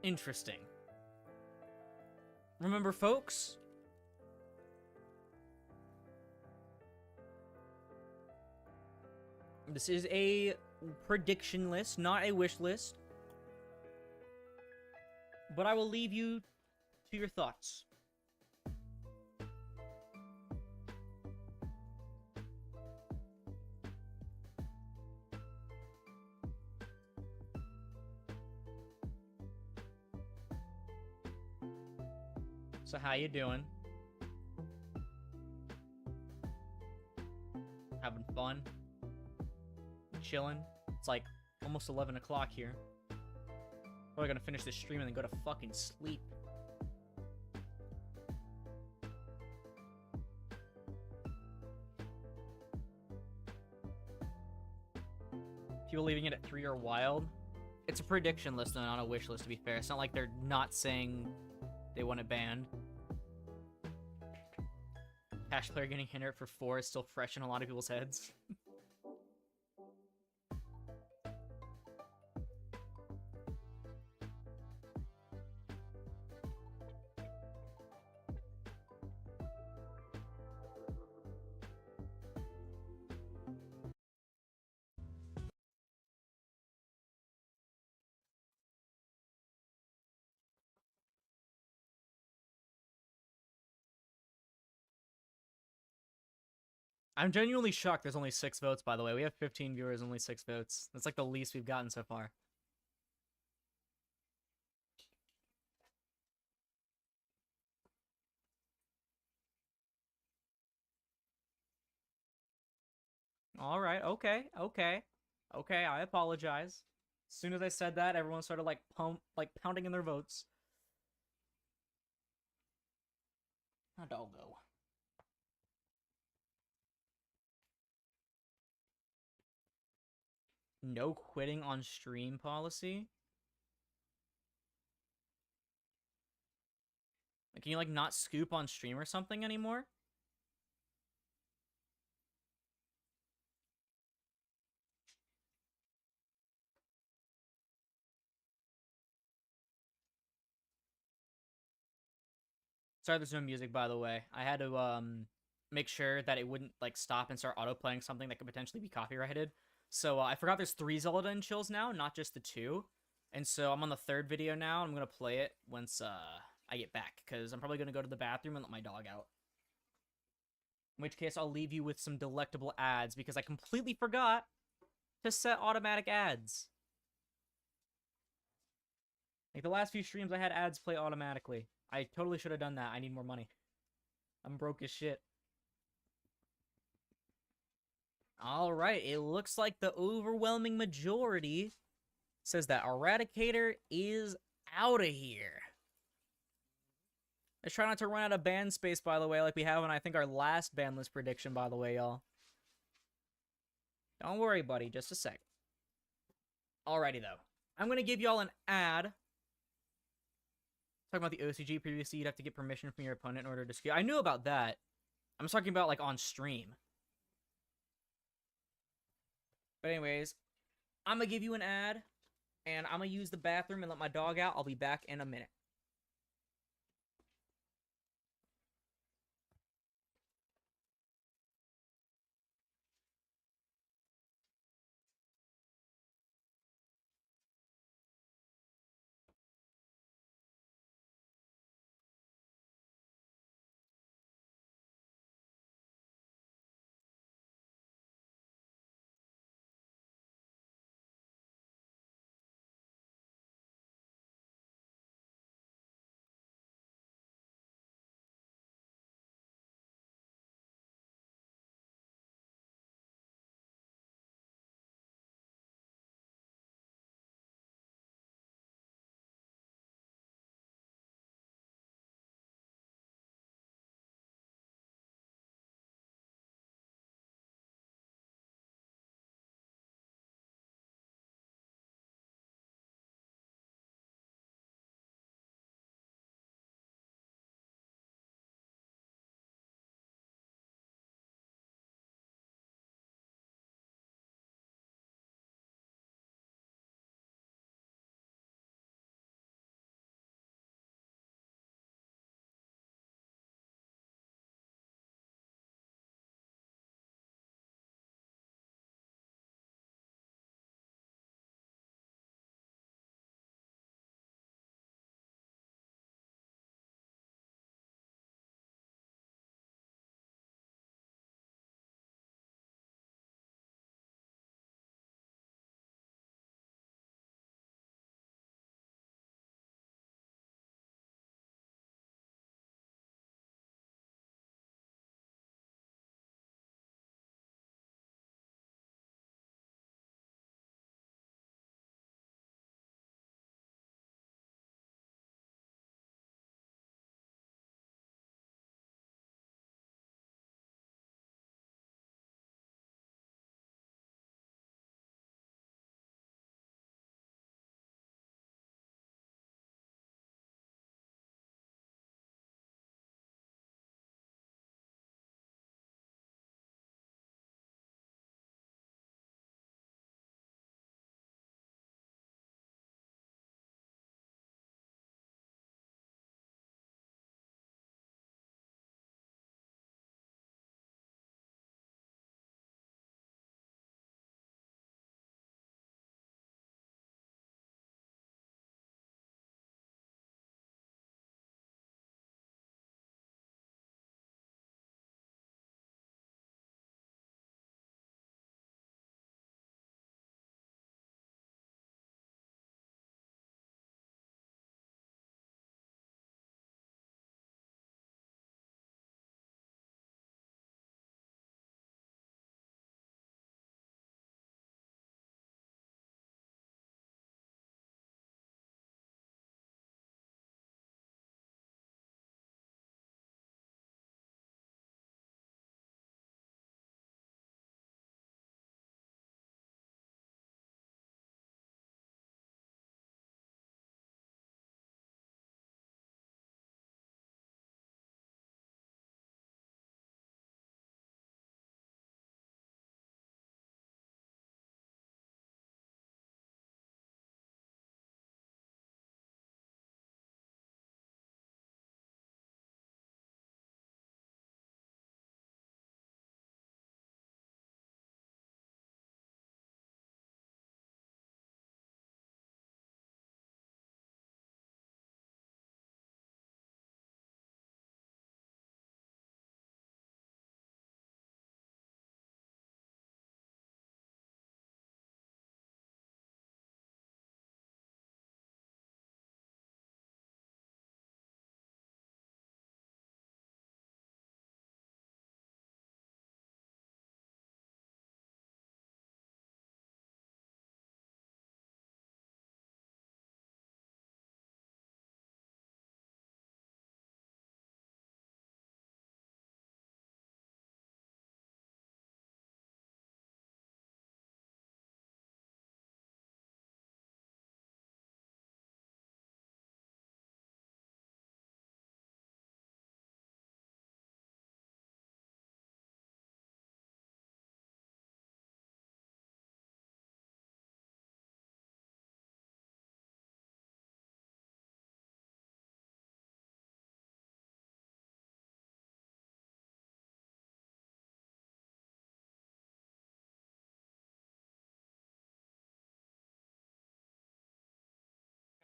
Interesting. Remember, folks? This is a prediction list, not a wish list. But I will leave you to your thoughts. So how you doing? Having fun? Chilling? It's like almost 11 o'clock here. Probably gonna finish this stream and then go to fucking sleep. People leaving it at 3 are wild. It's a prediction list and not a wish list, to be fair. It's not like they're not saying they want it banned. Cash player getting hindered for 4 is still fresh in a lot of people's heads. I'm genuinely shocked there's only 6 votes, by the way. We have 15 viewers, only 6 votes. That's like the least we've gotten so far. Alright, okay, okay. Okay, I apologize. As soon as I said that, everyone started like pounding in their votes. How'd all go? No quitting on stream policy? Like, can you like not scoop on stream or something anymore? Sorry, there's no music, by the way. I had to make sure that it wouldn't like stop and start auto playing something that could potentially be copyrighted. So I forgot there's 3 Zelda and chills now, not just the 2. And so I'm on the 3rd video now. I'm gonna play it once I get back, because I'm probably gonna go to the bathroom and let my dog out. In which case, I'll leave you with some delectable ads, because I completely forgot to set automatic ads. Like, the last few streams, I had ads play automatically. I totally should have done that. I need more money. I'm broke as shit. Alright, it looks like the overwhelming majority says that Eradicator is out of here. Let's try not to run out of ban space, by the way, like we have in, I think, our last ban list prediction, by the way, y'all. Don't worry, buddy. Just a sec. Alrighty, though. I'm going to give y'all an ad. Talking about the OCG previously, you'd have to get permission from your opponent in order to skill. I knew about that. I'm just talking about, like, on stream. But anyways, I'm going to give you an ad, and I'm going to use the bathroom and let my dog out. I'll be back in a minute.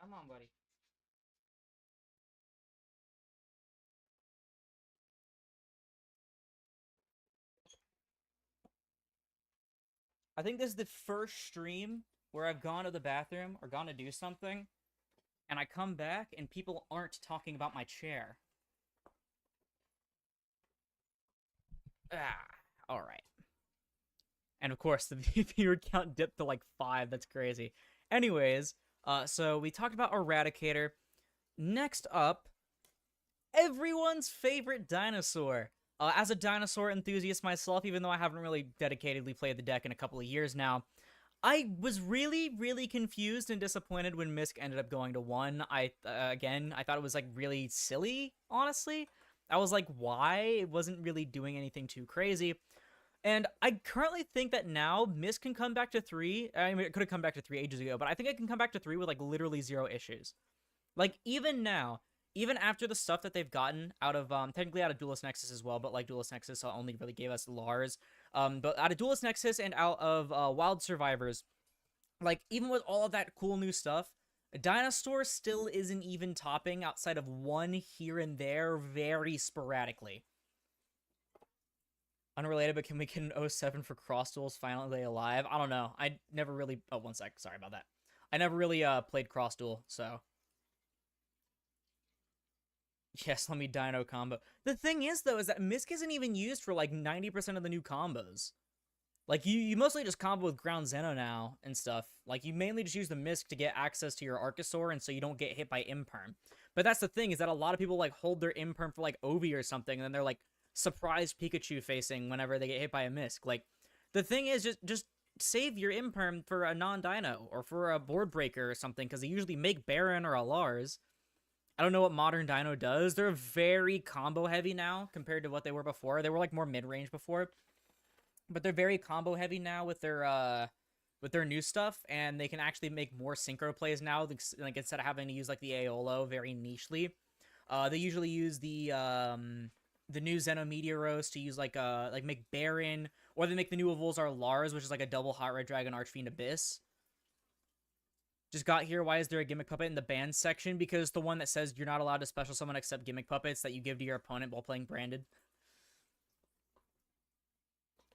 Come on, buddy. I think this is the first stream where I've gone to the bathroom or gone to do something, and I come back and people aren't talking about my chair. Ah, alright. And of course, the viewer count dipped to like 5. That's crazy. Anyways, so we talked about Eradicator. Next up, everyone's favorite dinosaur. As a dinosaur enthusiast myself, even though I haven't really dedicatedly played the deck in a couple of years now, I was really, really confused and disappointed when Misk ended up going to 1. Again, I thought it was like really silly, honestly. I was like, why? It wasn't really doing anything too crazy. And I currently think that now Misk can come back to 3. I mean, it could have come back to 3 ages ago, but I think it can come back to 3 with like literally 0 issues. Like, even now, even after the stuff that they've gotten out of, technically out of Duelist Nexus as well, but like Duelist Nexus only really gave us Lars. But out of Duelist Nexus and out of Wild Survivors, like, even with all of that cool new stuff, Dinosaur still isn't even topping outside of 1 here and there very sporadically. Unrelated, but can we get an 07 for Cross Duels finally alive? I don't know. I never really... Oh, 1 sec. Sorry about that. I never really played Cross Duel, so... Yes, let me Dino combo. The thing is, though, is that Misk isn't even used for, like, 90% of the new combos. Like, you mostly just combo with Ground Zeno now and stuff. Like, you mainly just use the Misk to get access to your Archosaur and so you don't get hit by Imperm. But that's the thing, is that a lot of people, like, hold their Imperm for, like, Ovi or something, and then they're, like, surprised Pikachu facing whenever they get hit by a Misk. Like, the thing is, just save your Imperm for a non-Dino or for a Board Breaker or something, because they usually make Baron or a Lars. I don't know what modern Dino does. They're very combo heavy now compared to what they were before. They were like more mid-range before, but they're very combo heavy now with their new stuff, and they can actually make more synchro plays now. Like, instead of having to use like the Aolo very nichely, they usually use the new Zeno Meteoros to use like make Baron, or they make the new Evolzar Lars, which is like a double Hot Red Dragon Archfiend Abyss. Just got here. Why is there a gimmick puppet in the banned section? Because the one that says you're not allowed to special summon except gimmick puppets that you give to your opponent while playing branded.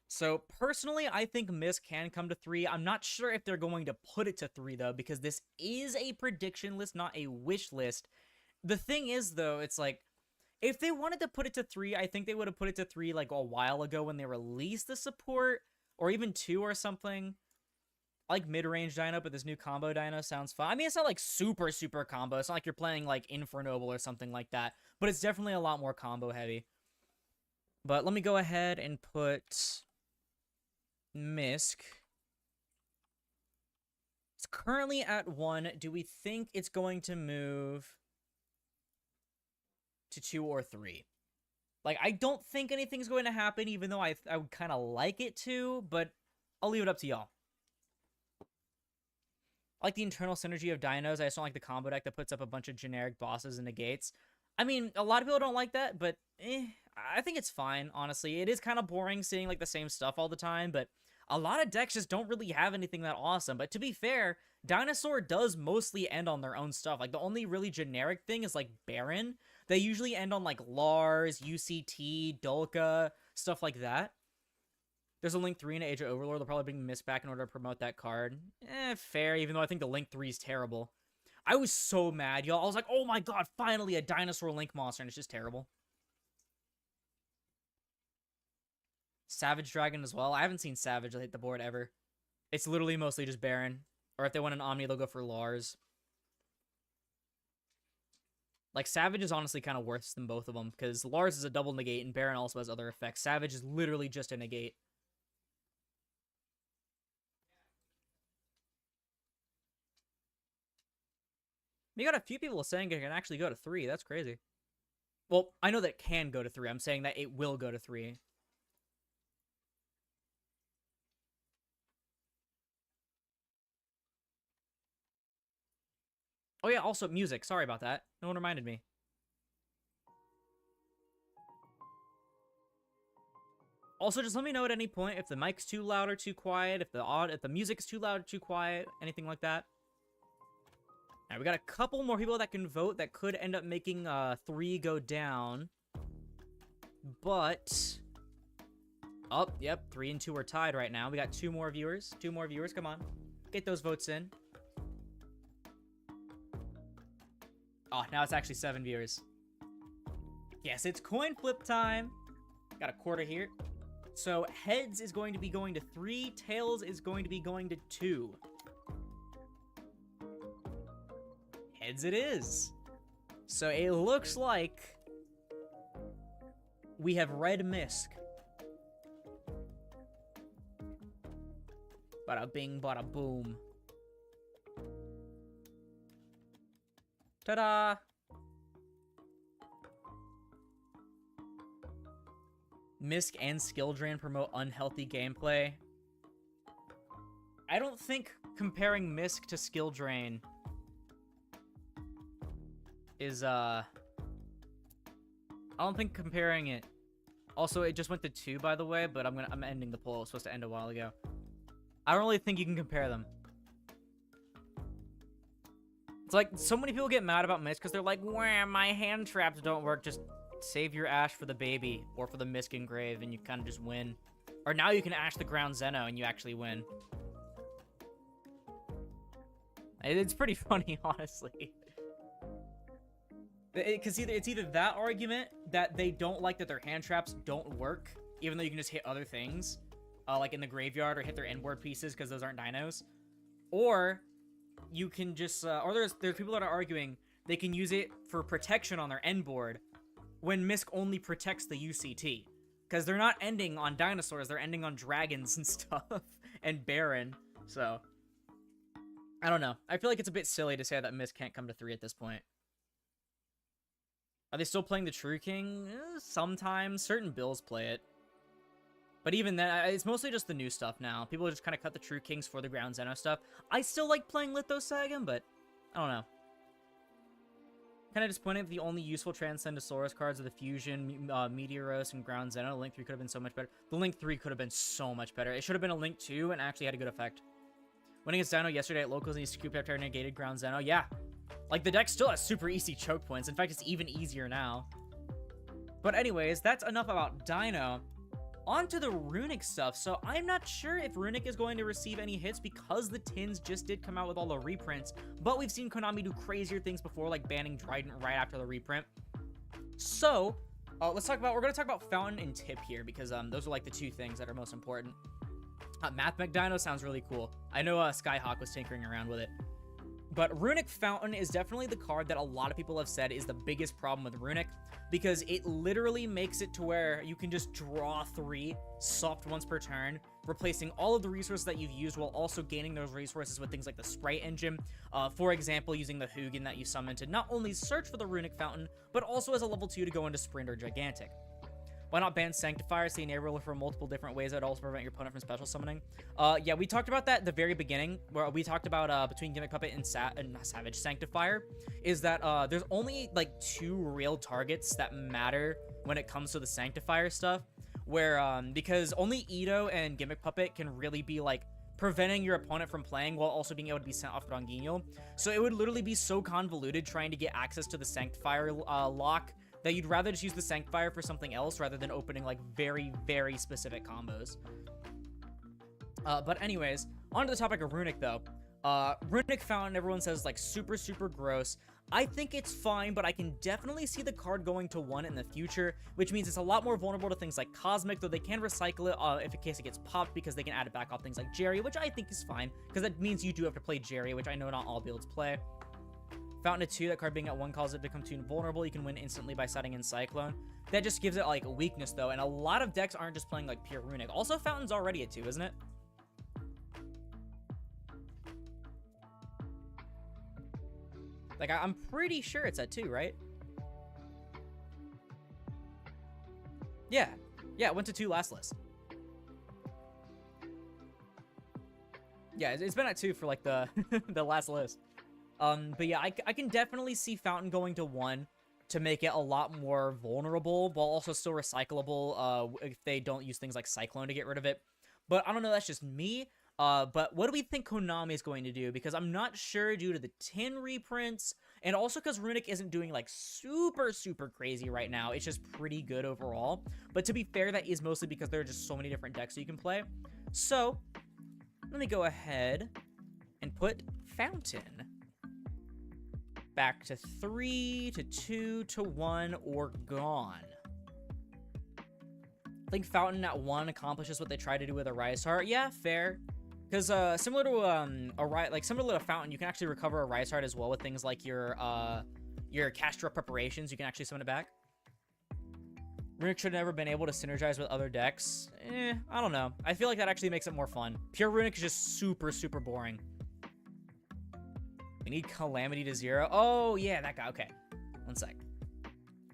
So, personally, I think Misk can come to 3. I'm not sure if they're going to put it to 3, though, because this is a prediction list, not a wish list. The thing is, though, it's like, if they wanted to put it to 3, I think they would have put it to 3, like, a while ago when they released the support, or even 2 or something. I like mid-range Dino, but this new combo Dino sounds fun. I mean, it's not like super, super combo. It's not like you're playing like Infernoble or something like that, but it's definitely a lot more combo heavy. But let me go ahead and put Misk. It's currently at 1. Do we think it's going to move to 2 or 3? Like, I don't think anything's going to happen, even though I would kind of like it to, but I'll leave it up to y'all. I like the internal synergy of dinos. I just don't like the combo deck that puts up a bunch of generic bosses and negates. I mean, a lot of people don't like that, but I think it's fine, honestly. It is kind of boring seeing like the same stuff all the time, but a lot of decks just don't really have anything that awesome. But to be fair, Dinosaur does mostly end on their own stuff. Like, the only really generic thing is like Baron. They usually end on like Lars, UCT, Dolka, stuff like that. There's a Link 3 in Age of Overlord. They'll probably bring Miss back in order to promote that card. Fair, even though I think the Link 3 is terrible. I was so mad, y'all. I was like, oh my god, finally a dinosaur Link monster, and it's just terrible. Savage Dragon as well. I haven't seen Savage hit the board ever. It's literally mostly just Baron. Or if they want an Omni, they'll go for Lars. Like, Savage is honestly kind of worse than both of them, because Lars is a double negate, and Baron also has other effects. Savage is literally just a negate. You got a few people saying it can actually go to 3. That's crazy. Well, I know that it can go to 3. I'm saying that it will go to 3. Oh yeah, also music. Sorry about that. No one reminded me. Also, just let me know at any point if the mic's too loud or too quiet, if the music is too loud or too quiet, anything like that. Now, we got a couple more people that can vote that could end up making 3 go down. But... oh, yep, 3 and 2 are tied right now. We got 2 more viewers. 2 more viewers, come on. Get those votes in. Oh, now it's actually 7 viewers. Yes, it's coin flip time. Got a quarter here. So, heads is going to be going to 3. Tails is going to be going to 2. Heads it is. So, it looks like we have red misc. Bada bing, bada boom. Ta-da! Misc and skill drain promote unhealthy gameplay. I don't think comparing Misc to skill drain is, I don't think comparing it... Also, it just went to 2, by the way, but I'm ending the poll. It was supposed to end a while ago. I don't really think you can compare them. It's like, so many people get mad about Misc because they're like, wah, my hand traps don't work. Just save your Ash for the baby or for the Misc Engrave and you kind of just win. Or now you can Ash the Ground Zeno and you actually win. It's pretty funny, honestly. Because it's either that argument that they don't like that their hand traps don't work, even though you can just hit other things, like in the graveyard, or hit their endboard pieces because those aren't dinos. Or you can just, or there's people that are arguing they can use it for protection on their endboard when Misc only protects the UCT. Because they're not ending on dinosaurs, they're ending on dragons and stuff, and Baron, so... I don't know. I feel like it's a bit silly to say that Misc can't come to 3 at this point. Are they still playing the True King? Sometimes. Certain builds play it. But even then, it's mostly just the new stuff now. People just kind of cut the True Kings for the Ground Zeno stuff. I still like playing Lithosagan, but I don't know. Kind of disappointed that the only useful Transcendosaurus cards are the Fusion, Meteoros, and Ground Zeno. Link 3 could have been so much better. The Link 3 could have been so much better. It should have been a Link 2 and actually had a good effect. Winning against Dino yesterday at Locals and he scooped after a negated Ground Zeno. Yeah. Like, the deck still has super easy choke points. In fact, it's even easier now. But anyways, that's enough about Dino. On to the Runic stuff. So I'm not sure if Runic is going to receive any hits because the tins just did come out with all the reprints. But we've seen Konami do crazier things before, like banning Trident right after the reprint. So, let's talk about... We're going to talk about Fountain and Tip here because those are like the 2 things that are most important. Mathmech Dino sounds really cool. I know Skyhawk was tinkering around with it. But Runic Fountain is definitely the card that a lot of people have said is the biggest problem with Runic, because it literally makes it to where you can just draw 3 soft once per turn, replacing all of the resources that you've used while also gaining those resources with things like the Sprite Engine. For example, using the Hugin that you summon to not only search for the Runic Fountain, but also as a level 2 to go into Sprint or Gigantic. Why not ban Sanctifier? Say enable for multiple different ways that also prevent your opponent from special summoning. Yeah, we talked about that at the very beginning, where we talked about between Gimmick Puppet and Savage Sanctifier, is that there's only like 2 real targets that matter when it comes to the Sanctifier stuff, where because only Ito and Gimmick Puppet can really be like preventing your opponent from playing while also being able to be sent off Ranguinho. So it would literally be so convoluted trying to get access to the Sanctifier lock that you'd rather just use the Sanctifier for something else rather than opening, like, very, very specific combos. But anyways, on to the topic of Runic, though. Runic Fountain, everyone says, like, super, super gross. I think it's fine, but I can definitely see the card going to 1 in the future, which means it's a lot more vulnerable to things like Cosmic, though they can recycle it if in case it gets popped, because they can add it back off things like Jerry, which I think is fine, because that means you do have to play Jerry, which I know not all builds play. Fountain at 2, that card being at 1 causes it to become too vulnerable. You can win instantly by setting in Cyclone. That just gives it, like, a weakness, though, and a lot of decks aren't just playing, like, pure Runic. Also, Fountain's already at 2, isn't it? Like, I'm pretty sure it's at 2, right? Yeah. Yeah, it went to 2 last list. Yeah, it's been at 2 for, like, the, the last list. But yeah, I can definitely see Fountain going to 1 to make it a lot more vulnerable, while also still recyclable, if they don't use things like Cyclone to get rid of it. But I don't know, that's just me. But what do we think Konami is going to do? Because I'm not sure due to the 10 reprints, and also because Runic isn't doing, like, super, super crazy right now. It's just pretty good overall. But to be fair, that is mostly because there are just so many different decks that you can play. So, let me go ahead and put Fountain back to 3, to 2, to 1, or gone. I think Fountain at 1 accomplishes what they try to do with a Rise Heart. Yeah, fair. Because similar to a Fountain, you can actually recover a Rise Heart as well with things like your Castorite preparations. You can actually summon it back. Runic should have never been able to synergize with other decks. I don't know. I feel like that actually makes it more fun. Pure Runic is just super, super boring. We need Calamity to 0. Oh, yeah, that guy. Okay. One sec.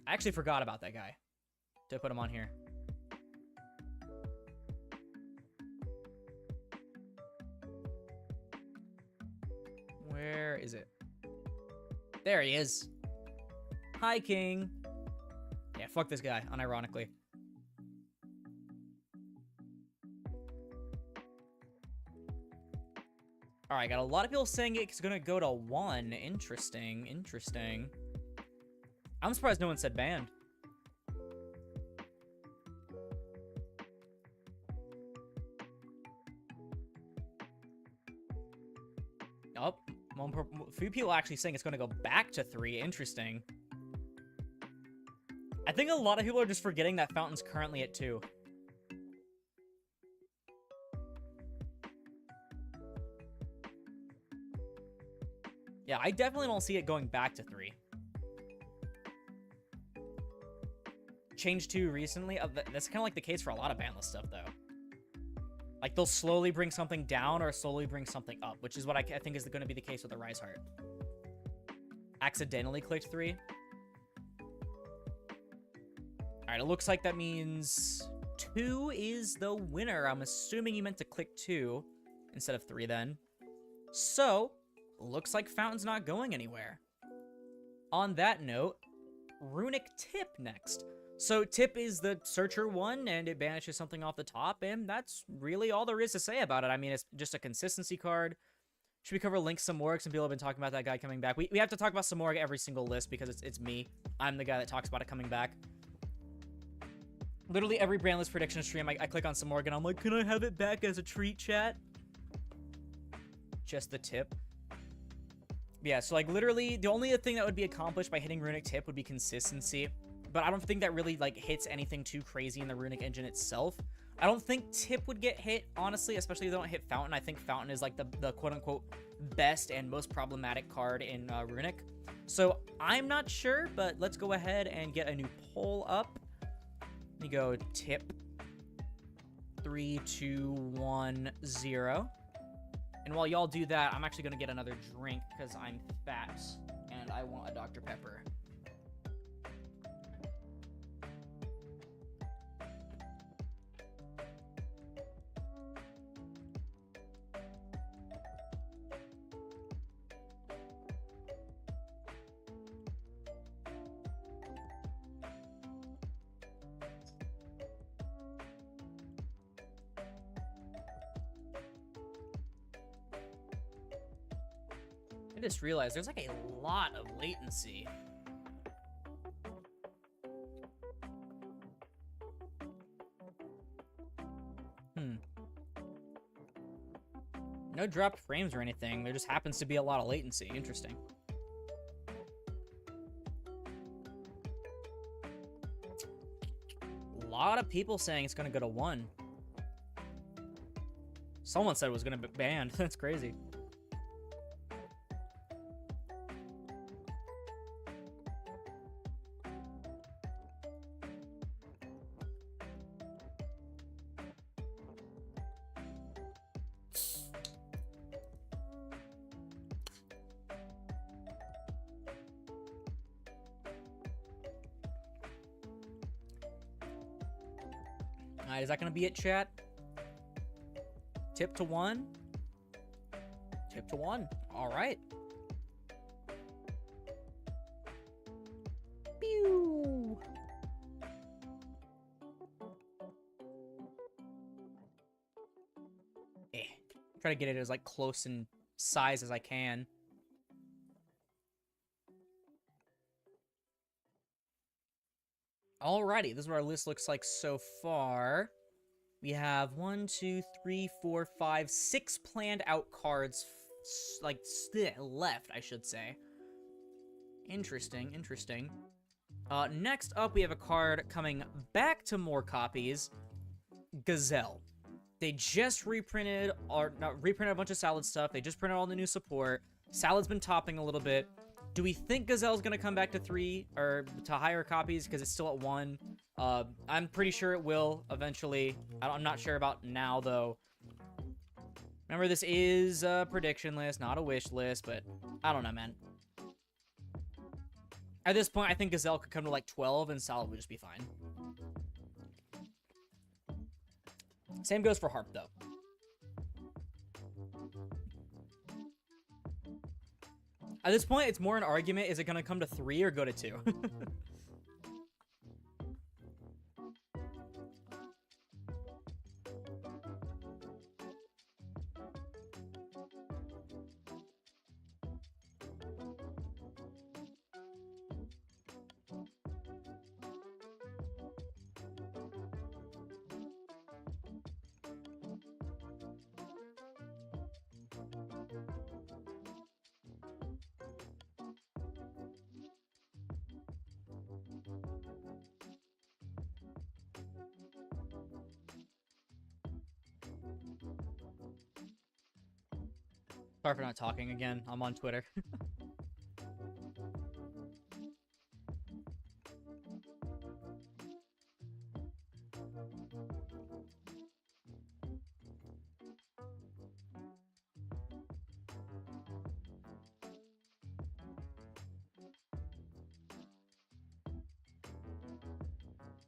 I actually forgot about that guy. To put him on here. Where is it? There he is. Hi, King. Yeah, fuck this guy, unironically. Alright, got a lot of people saying it's gonna go to 1. Interesting, interesting. I'm surprised no one said banned. Oh, a few people actually saying it's going to go back to 3. Interesting. I think a lot of people are just forgetting that Fountain's currently at 2. Yeah, I definitely don't see it going back to 3. Changed 2 recently. That's kind of like the case for a lot of Banlist stuff, though. Like, they'll slowly bring something down or slowly bring something up, which is what I think is going to be the case with the Rise Heart. Accidentally clicked 3. Alright, it looks like that means 2 is the winner. I'm assuming you meant to click 2 instead of 3 then. So, looks like Fountain's not going anywhere. On that note, Runic Tip next. So Tip is the Searcher 1, and it banishes something off the top, and that's really all there is to say about it. I mean, it's just a consistency card. Should we cover Link Samorg? Some people have been talking about that guy coming back. We have to talk about Samorg every single list because it's me. I'm the guy that talks about it coming back. Literally every Brandless prediction stream, I click on Samorg, and I'm like, can I have it back as a treat, chat? Just the Tip. Yeah, so like literally the only thing that would be accomplished by hitting Runic Tip would be consistency. But I don't think that really, like, hits anything too crazy in the Runic engine itself. I don't think Tip would get hit, honestly, especially if they don't hit Fountain. I think Fountain is, like, the quote-unquote best and most problematic card in Runic. So I'm not sure, but let's go ahead and get a new poll up. Let me go Tip. 3, 2, 1, 0. And while y'all do that, I'm actually going to get another drink because I'm fat and I want a Dr. Pepper. I just realized there's like a lot of latency. No dropped frames or anything. There just happens to be a lot of latency. Interesting. A lot of people saying it's going to go to 1. Someone said it was going to be banned. That's crazy. Alright, is that going to be it, chat? Tip to 1? Tip to 1. Alright. Pew! Try to get it as, like, close in size as I can. Alrighty, this is what our list looks like so far. We have 1, 2, 3, 4, 5, 6 planned out cards, like, left, I should say. Interesting, interesting. Next up, we have a card coming back to more copies. Gazelle. They just reprinted, or not reprinted a bunch of Salad stuff. They just printed all the new support. Salad's been topping a little bit. Do we think Gazelle's gonna come back to 3 or to higher copies because it's still at 1? I'm pretty sure it will eventually. I'm not sure about now though. Remember, this is a prediction list, not a wish list, but I don't know, man. At this point, I think Gazelle could come to like 12 and Salad would just be fine. Same goes for Harp though. At this point, it's more an argument, is it going to come to 3 or go to 2? Sorry for not talking again. I'm on Twitter.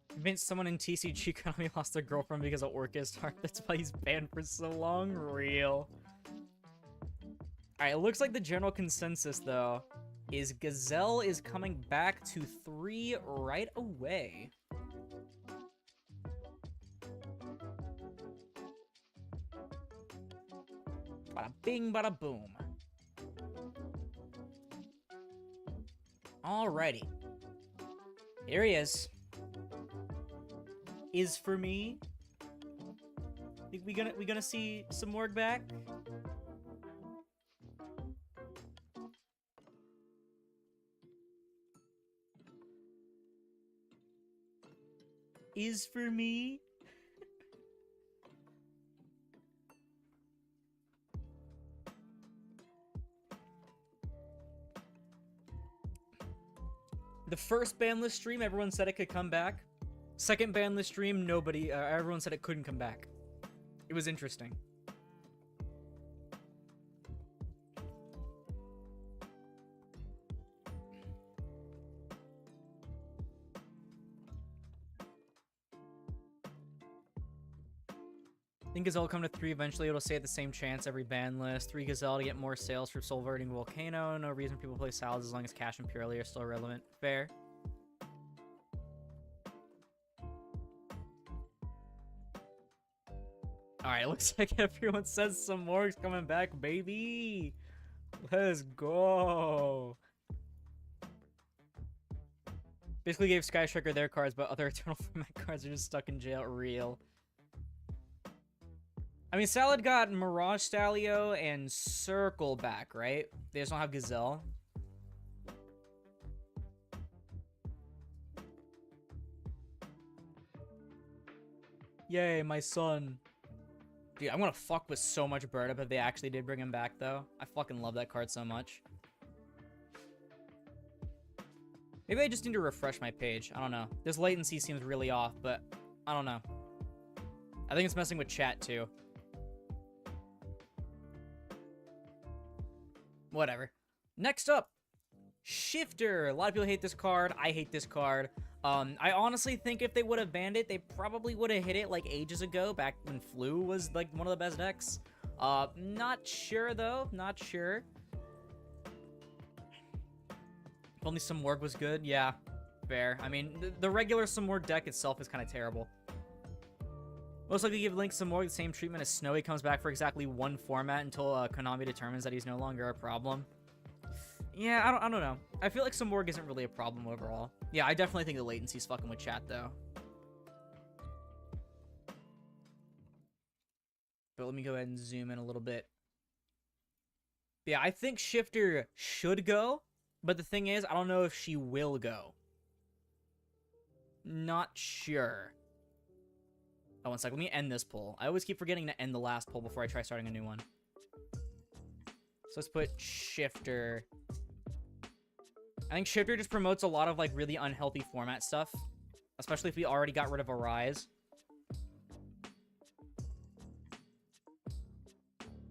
Convinced someone in TCG Konami lost their girlfriend because of Orchest Heart. That's why he's banned for so long. Real. Alright, it looks like the general consensus, though, is Gazelle is coming back to 3 right away. Bada bing, bada boom. Alrighty. Here he is. Is for me. Think we gonna see some Morg back? Is for me. The first Banlist stream, everyone said it could come back. Second Banlist stream, nobody, everyone said it couldn't come back. It was interesting. I think Gazelle will come to 3 eventually. It'll stay at the same chance every ban list. 3 Gazelle to get more sales for Soul Verding Volcano. No reason people play Salads as long as Cash and Purely are still relevant. Fair. Alright, looks like everyone says some more is coming back, baby. Let's go. Basically gave Sky Striker their cards, but other Eternal Format cards are just stuck in jail. Real. I mean, Salad got Mirage Stalio and Circle back, right? They just don't have Gazelle. Yay, my son. Dude, I'm gonna fuck with so much Bird Up if they actually did bring him back, though. I fucking love that card so much. Maybe I just need to refresh my page. I don't know. This latency seems really off, but I don't know. I think it's messing with chat, too. Whatever. Next up, Shifter. A lot of people hate this card. I hate this card. I honestly think if they would have banned it, they probably would have hit it like ages ago, back when Flu was like one of the best decks. Not sure though. Not sure. If only Simorgh was good. Yeah, fair. I mean, the regular Simorgh deck itself is kind of terrible. Most likely give Link some more the same treatment as Snowy comes back for exactly one format until Konami determines that he's no longer a problem. Yeah, I don't know. I feel like Samorg isn't really a problem overall. Yeah, I definitely think the latency's fucking with chat, though. But let me go ahead and zoom in a little bit. Yeah, I think Shifter should go, but the thing is, I don't know if she will go. Not sure. Oh, one sec. Let me end this poll. I always keep forgetting to end the last poll before I try starting a new one. So let's put Shifter. I think Shifter just promotes a lot of, like, really unhealthy format stuff. Especially if we already got rid of Arise.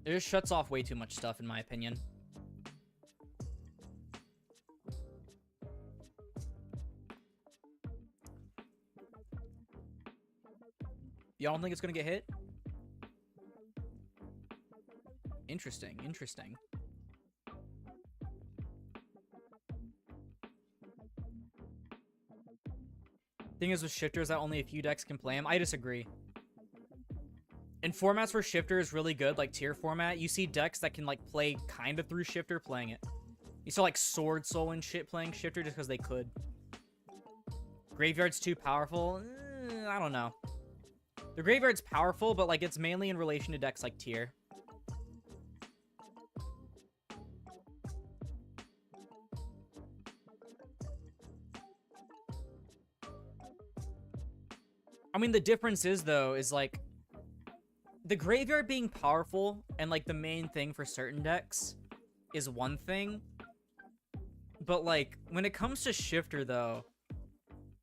It just shuts off way too much stuff, in my opinion. Y'all don't think it's gonna get hit? Interesting, interesting. Thing is with Shifters that only a few decks can play him. I disagree. In formats where Shifter is really good, like tier format, you see decks that can like play kind of through Shifter playing it. You saw like Sword Soul and shit playing Shifter just because they could. Graveyard's too powerful? I don't know. The Graveyard's powerful, but like it's mainly in relation to decks like tier. I mean, the difference is, though, is, like, the Graveyard being powerful and, like, the main thing for certain decks is one thing. But, like, when it comes to Shifter, though,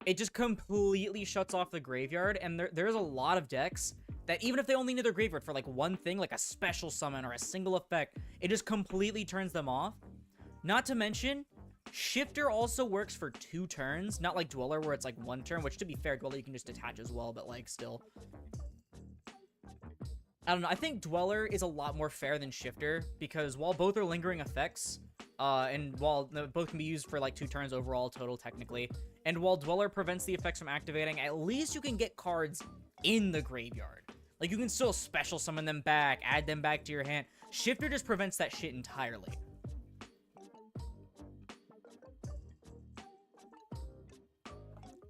it just completely shuts off the Graveyard, and there's a lot of decks that even if they only need their Graveyard for, like, one thing, like a special summon or a single effect, it just completely turns them off. Not to mention, Shifter also works for 2 turns, not like Dweller where it's like 1 turn, which to be fair, Dweller you can just detach as well, but like still. I don't know, I think Dweller is a lot more fair than Shifter, because while both are lingering effects, and while both can be used for like 2 turns overall total technically, and while Dweller prevents the effects from activating, at least you can get cards in the graveyard. Like you can still special summon them back, add them back to your hand. Shifter just prevents that shit entirely.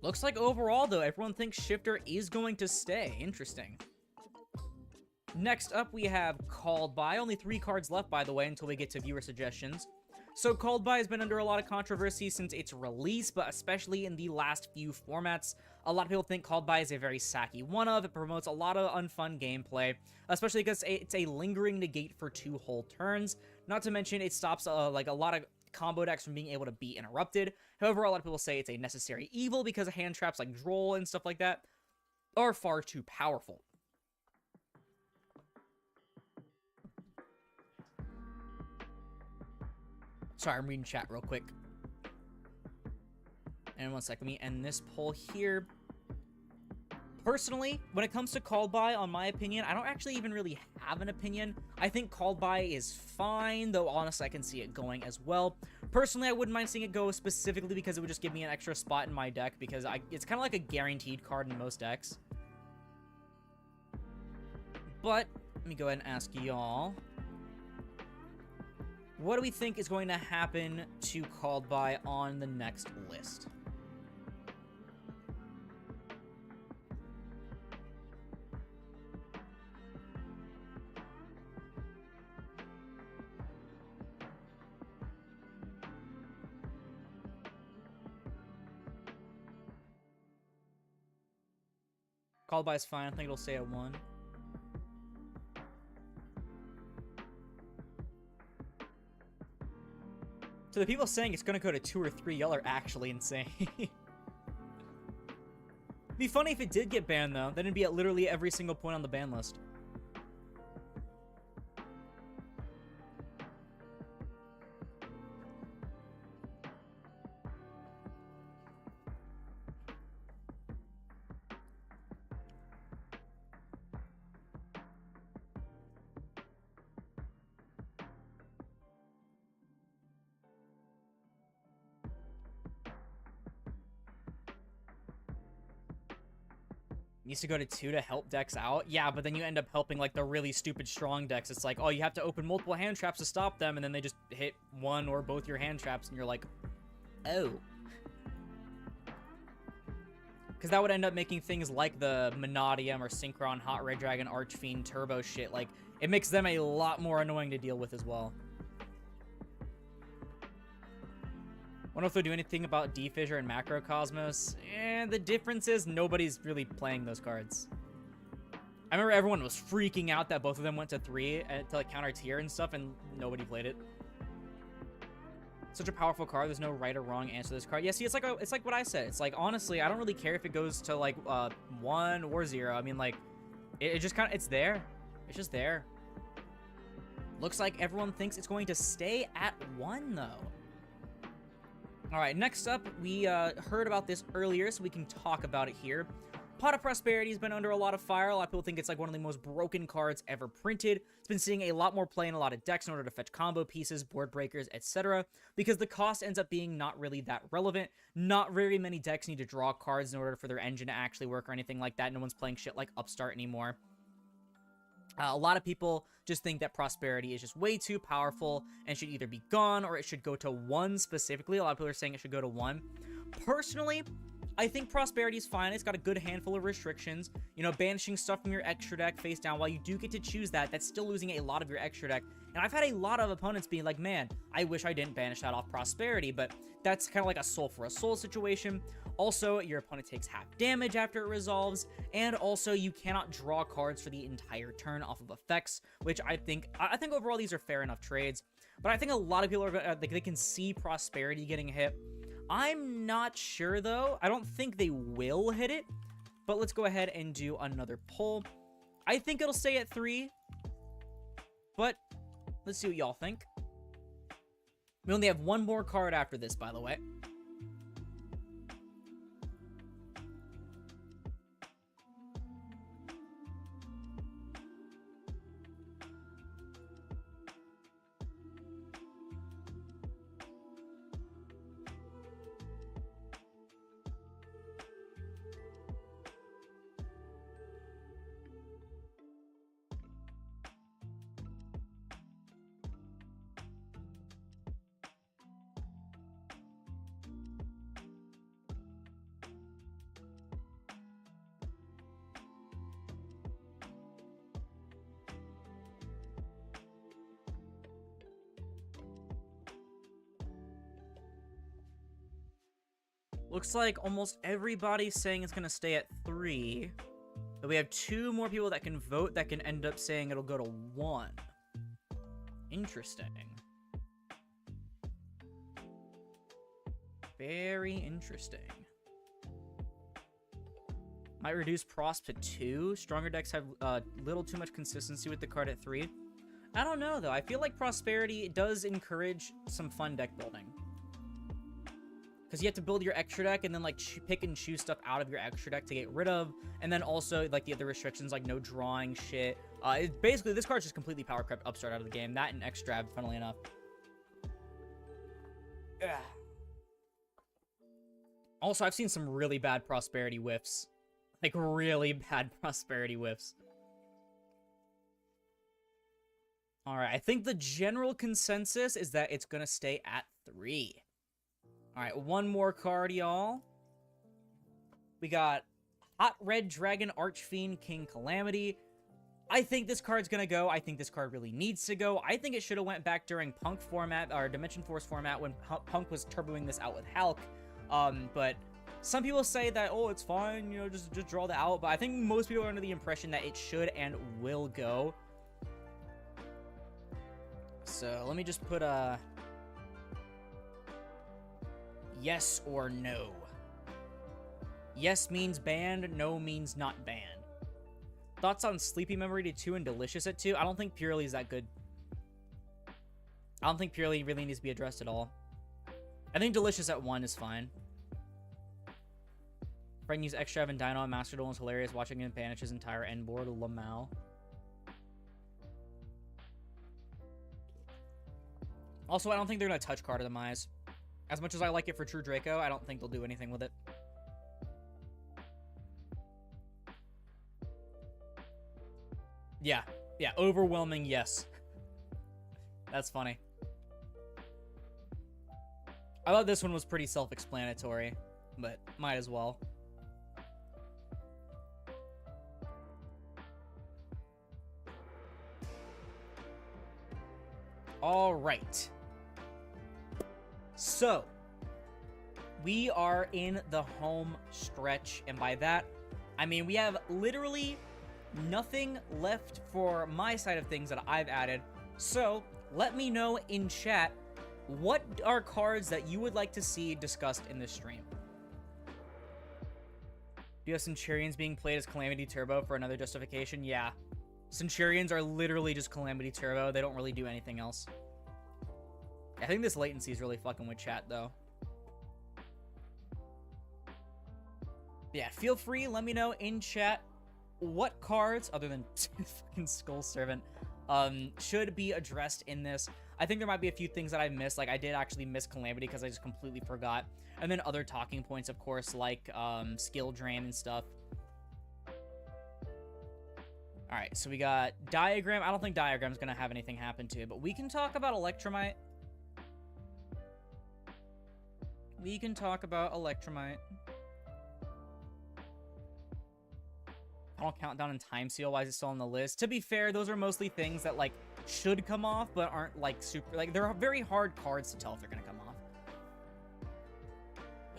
Looks like overall, though, everyone thinks Shifter is going to stay. Interesting. Next up, we have Called By. Only 3 cards left, by the way, until we get to viewer suggestions. So Called By has been under a lot of controversy since its release, but especially in the last few formats. A lot of people think Called By is a very sacky one-of. It promotes a lot of unfun gameplay, especially because it's a lingering negate for 2 whole turns. Not to mention, it stops like a lot of combo decks from being able to be interrupted. However, a lot of people say it's a necessary evil because hand traps like Droll and stuff like that are far too powerful. Sorry, I'm reading chat real quick. And one second, let me end this poll here. Personally, when it comes to Called By, on my opinion, I don't actually even really have an opinion. I think Called By is fine, though honestly I can see it going as well. Personally, I wouldn't mind seeing it go specifically because it would just give me an extra spot in my deck, because it's kind of like a guaranteed card in most decks. But, let me go ahead and ask y'all, what do we think is going to happen to Called By on the next list? Called By is fine. I think it'll stay at 1. So the people saying it's going to go to 2 or 3, y'all are actually insane. It'd be funny if it did get banned, though. Then it'd be at literally every single point on the ban list. Needs to go to 2 to help decks out. Yeah, but then you end up helping, like, the really stupid strong decks. It's like, oh, you have to open multiple hand traps to stop them, and then they just hit one or both your hand traps, and you're like, oh. Because that would end up making things like the Monodium or Synchron, Hot Red Dragon, Archfiend, Turbo shit, like, it makes them a lot more annoying to deal with as well. Wonder if they'll do anything about D-Fissure and Macrocosmos. The difference is nobody's really playing those cards. I remember everyone was freaking out that both of them went to 3 to like counter tier and stuff, and nobody played it. Such a powerful card. There's no right or wrong answer to this card. Yeah, see, it's like what I said. It's like, honestly, I don't really care if it goes to like 1 or 0. I mean, like, it just kind of, it's there. It's just there. Looks like everyone thinks it's going to stay at 1 though. All right, next up, we heard about this earlier, so we can talk about it here. Pot of Prosperity has been under a lot of fire. A lot of people think it's like one of the most broken cards ever printed. It's been seeing a lot more play in a lot of decks in order to fetch combo pieces, board breakers, etc. Because the cost ends up being not really that relevant. Not very many decks need to draw cards in order for their engine to actually work or anything like that. No one's playing shit like Upstart anymore. A lot of people just think that Prosperity is just way too powerful and should either be gone or it should go to 1 specifically. A lot of people are saying it should go to 1. Personally, I think Prosperity is fine. It's got a good handful of restrictions. You know, banishing stuff from your extra deck face down. While you do get to choose that, that's still losing a lot of your extra deck. And I've had a lot of opponents being like, man, I wish I didn't banish that off Prosperity, but that's kind of like a soul for a soul situation. Also, your opponent takes half damage after it resolves, and also you cannot draw cards for the entire turn off of effects, which I think overall these are fair enough trades. But I think a lot of people are they can see Prosperity getting hit. I'm not sure though. I don't think they will hit it, but let's go ahead and do another poll. I think it'll stay at 3, but let's see what y'all think. We only have one more card after this, by the way. Looks like almost everybody's saying it's going to stay at 3. But we have 2 more people that can vote that can end up saying it'll go to 1. Interesting. Very interesting. Might reduce Prosp to 2. Stronger decks have little too much consistency with the card at 3. I don't know, though. I feel like Prosperity does encourage some fun deck building. Because you have to build your extra deck and then, like, pick and choose stuff out of your extra deck to get rid of. And then also, like, the other restrictions, like no drawing shit. Basically, this card's just completely power crept Upstart out of the game. That and Extra, funnily enough. Ugh. Also, I've seen some really bad Prosperity whiffs. Like, really bad Prosperity whiffs. Alright, I think the general consensus is that it's gonna stay at 3. Alright, one more card, y'all. We got Hot Red Dragon Archfiend King Calamity. I think this card's gonna go. I think this card really needs to go. I think it should have went back during Punk format, or Dimension Force format, when Punk was turboing this out with Hulk. But some people say that, oh, it's fine, you know, just draw the out. But I think most people are under the impression that it should and will go. So let me just put a yes or no. Yes means banned, no means not banned. Thoughts on Sleepy Memory to 2 and Delicious at 2? I don't think Purely is that good. I don't think Purely really needs to be addressed at all. I think Delicious at 1 is fine. If I can use Extra and Dino on Master Duel is hilarious. Watching him banish his entire end board, Lamau. Also, I don't think they're going to touch Card of Demise. As much as I like it for True Draco, I don't think they'll do anything with it. Yeah. Yeah, overwhelming yes. That's funny. I thought this one was pretty self-explanatory, but might as well. All right. So, we are in the home stretch, and by that, I mean we have literally nothing left for my side of things that I've added. So, let me know in chat what are cards that you would like to see discussed in this stream. Do you have Centurions being played as Calamity Turbo for another justification? Yeah. Centurions are literally just Calamity Turbo. They don't really do anything else. I think this latency is really fucking with chat, though. Yeah, feel free. Let me know in chat what cards, other than fucking Skull Servant, should be addressed in this. I think there might be a few things that I missed. Like, I did actually miss Calamity because I just completely forgot. And then other talking points, of course, like skill drain and stuff. Alright, so we got Diagram. I don't think Diagram's going to have anything happen to it, but we can talk about Electromite. We can talk about Electromite. I don't count down and time seal. Why is it still on the list? To be fair, those are mostly things that, like, should come off, but aren't, like, super... Like, they're very hard cards to tell if they're going to come off.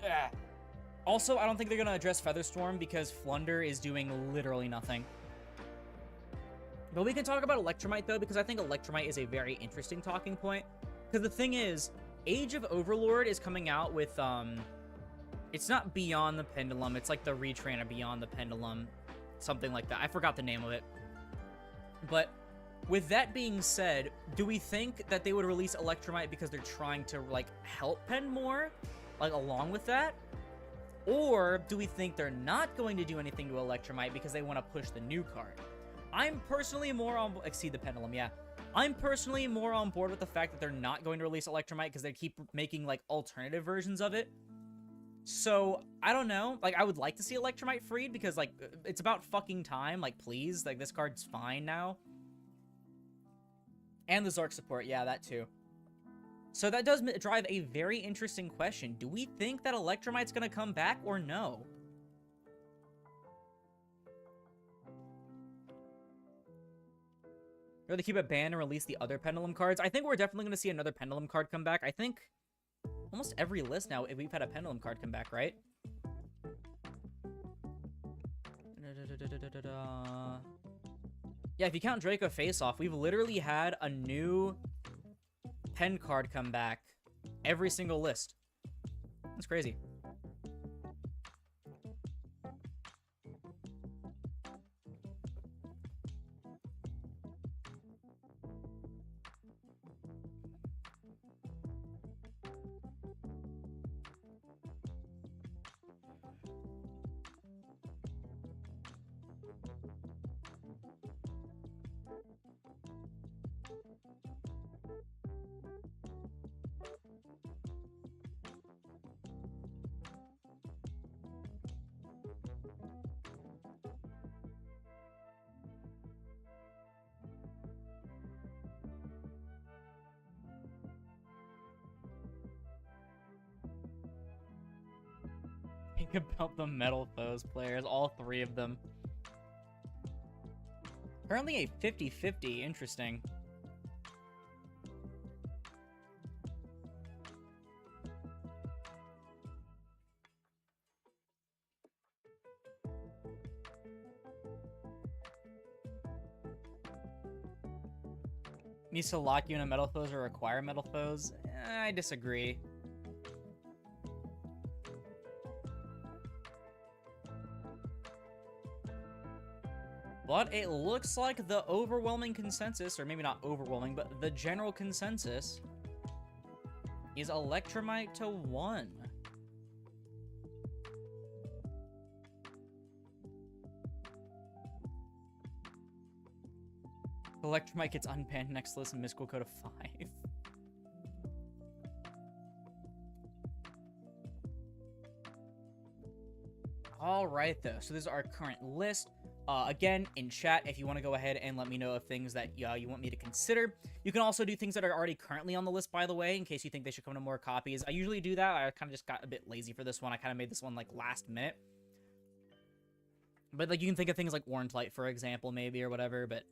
Yeah. Also, I don't think they're going to address Featherstorm because Flunder is doing literally nothing. But we can talk about Electromite, though, because I think Electromite is a very interesting talking point. Because the thing is, Age of Overlord is coming out with, it's not Beyond the Pendulum. It's like the retrainer Beyond the Pendulum. Something like that. I forgot the name of it. But with that being said, do we think that they would release Electromite because they're trying to, like, help Pen more? Like, along with that? Or do we think they're not going to do anything to Electromite because they want to push the new card? I'm personally more on... Exceed the Pendulum, yeah. I'm personally more on board with the fact that they're not going to release Electromite because they keep making, like, alternative versions of it. So, I don't know. Like, I would like to see Electromite freed because, like, it's about fucking time. Like, please. Like, this card's fine now. And the Zark support. Yeah, that too. So that does drive a very interesting question. Do we think that Electromite's gonna come back or no? Or they keep it banned and release the other Pendulum cards? I think we're definitely gonna see another Pendulum card come back. I think... Almost every list now, we've had a Pendulum card come back, right? Yeah, if you count Draco Face-Off, we've literally had a new Pen card come back every single list. That's crazy. Think about the Metal Foes players, all three of them. Currently a 50-50, interesting. Needs to lock you in a Metal Foes or require Metal Foes? I disagree. But it looks like the overwhelming consensus, or maybe not overwhelming, but the general consensus is Electromite to 1. Electromite gets unbanned next list and mystical code of 5. Alright though, so this is our current list. Again, in chat, if you want to go ahead and let me know of things that you want me to consider. You can also do things that are already currently on the list, by the way, in case you think they should come to more copies. I usually do that. I kind of just got a bit lazy for this one. I kind of made this one, like, last minute. But, like, you can think of things like Orange Light, for example, maybe, or whatever, but...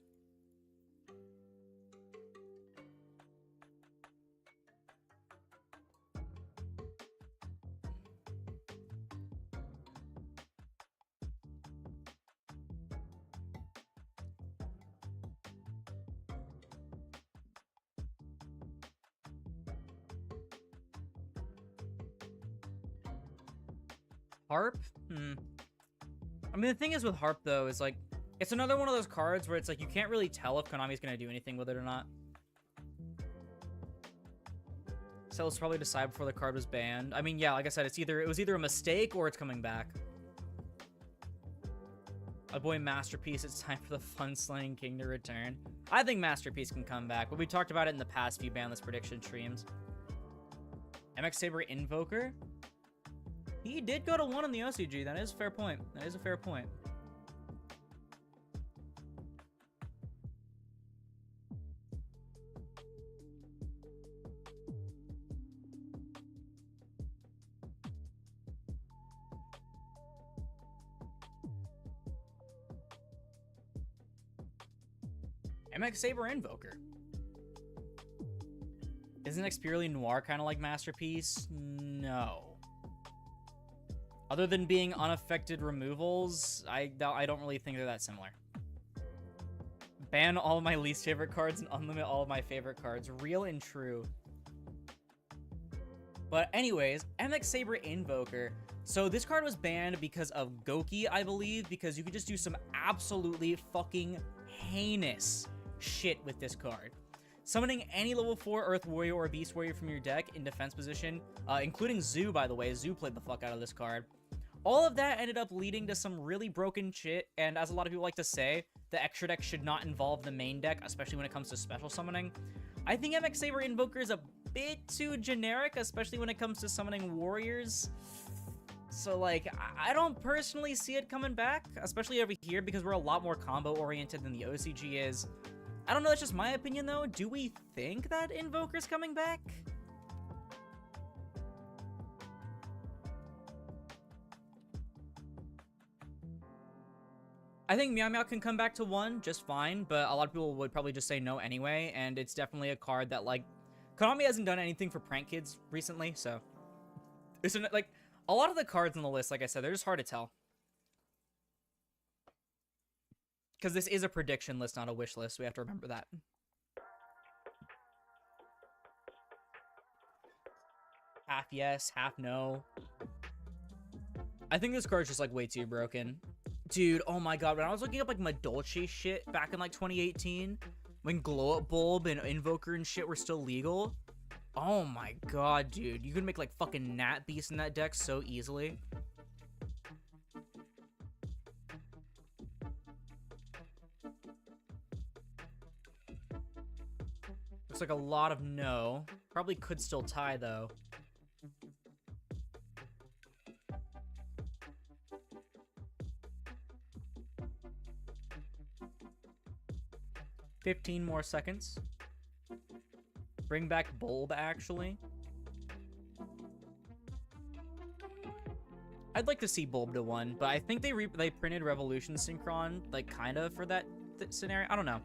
Harp? I mean, the thing is with Harp, though, is, like, it's another one of those cards where it's, like, you can't really tell if Konami's gonna do anything with it or not. So let's probably decide before the card was banned. I mean, yeah, like I said, it was either a mistake or it's coming back. My boy Masterpiece, it's time for the Fun-Slaying King to return. I think Masterpiece can come back, but we talked about it in the past few Banlist prediction streams. MX Saber Invoker? He did go to 1 in the OCG. That is a fair point. That is a fair point. MX Saber Invoker. Isn't Expurely Noir kind of like Masterpiece? No. Other than being unaffected removals, I don't really think they're that similar. Ban all of my least favorite cards and unlimit all of my favorite cards. Real and true. But anyways, MX Saber Invoker. So this card was banned because of Goki, I believe, because you could just do some absolutely fucking heinous shit with this card. Summoning any level 4 Earth Warrior or Beast Warrior from your deck in defense position, including Zoo, by the way. Zoo played the fuck out of this card. All of that ended up leading to some really broken shit, and as a lot of people like to say, the extra deck should not involve the main deck, especially when it comes to special summoning. I think MX Saber Invoker is a bit too generic, especially when it comes to summoning warriors. So, like, I don't personally see it coming back, especially over here, because we're a lot more combo-oriented than the OCG is. I don't know, that's just my opinion, though. Do we think that Invoker's coming back? I think Meow Meow can come back to 1 just fine, but a lot of people would probably just say no anyway, and it's definitely a card that, like, Konami hasn't done anything for prank kids recently, so... It's like, a lot of the cards on the list, like I said, they're just hard to tell. Because this is a prediction list, not a wish list, we have to remember that. Half yes, half no. I think this card's just, like, way too broken. Dude, oh my god, when I was looking up, like, Madolche shit back in, like, 2018, when Glow Up Bulb and Invoker and shit were still legal, oh my god, dude, you could make, like, fucking Nat Beast in that deck so easily. Looks like a lot of no. Probably could still tie, though. $15 more seconds. Bring back Bulb, actually. I'd like to see Bulb to 1, but I think they printed Revolution Synchron, like, kind of for that scenario. I don't know.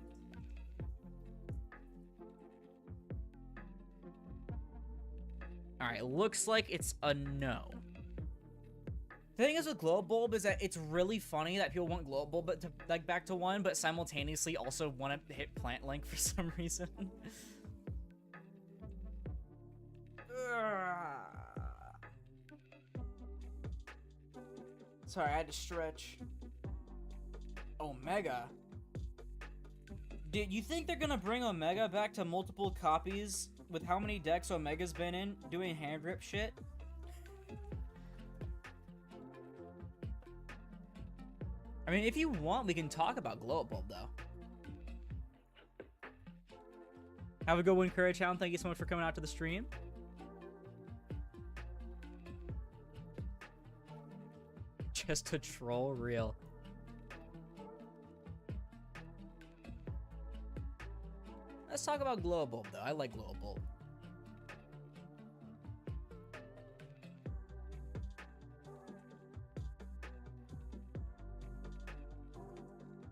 Alright, looks like it's a no. The thing is with Glow Up Bulb is that it's really funny that people want Glow Up Bulb to, like, back to 1, but simultaneously also want to hit Plant Link for some reason. Sorry, I had to stretch. Omega. Dude, you think they're gonna bring Omega back to multiple copies with how many decks Omega's been in doing hand grip shit? I mean, if you want, we can talk about Glow Up Bulb, though. Have a good one, Courage Hound. Thank you so much for coming out to the stream. Just a troll, real. Let's talk about Glow Bulb, though. I like Glow Bulb.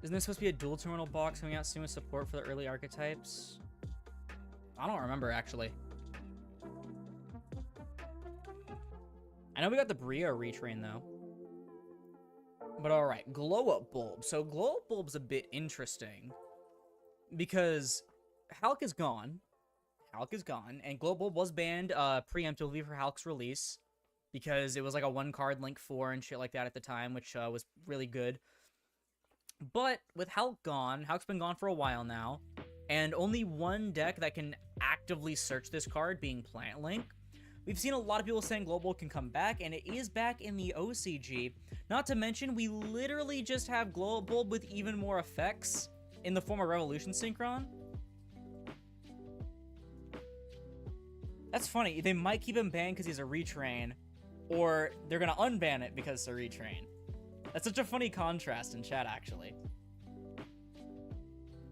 Isn't this supposed to be a dual terminal box coming out soon with support for the early archetypes? I don't remember, actually. I know we got the Brio retrain, though. But alright, Glow-Up Bulb. So Glow-Up Bulb's a bit interesting. Because Hulk is gone. Hulk is gone. And Glow Bulb was banned preemptively for Hulk's release. Because it was like a one-card Link 4 and shit like that at the time, which was really good. But with Hulk gone, Hulk's been gone for a while now. And only one deck that can actively search this card being Plant Link. We've seen a lot of people saying Glow Bulb can come back, and it is back in the OCG. Not to mention, we literally just have Glow Bulb with even more effects in the form of Revolution Synchron. That's funny. They might keep him banned because he's a retrain, or they're going to unban it because it's a retrain. That's such a funny contrast in chat, actually.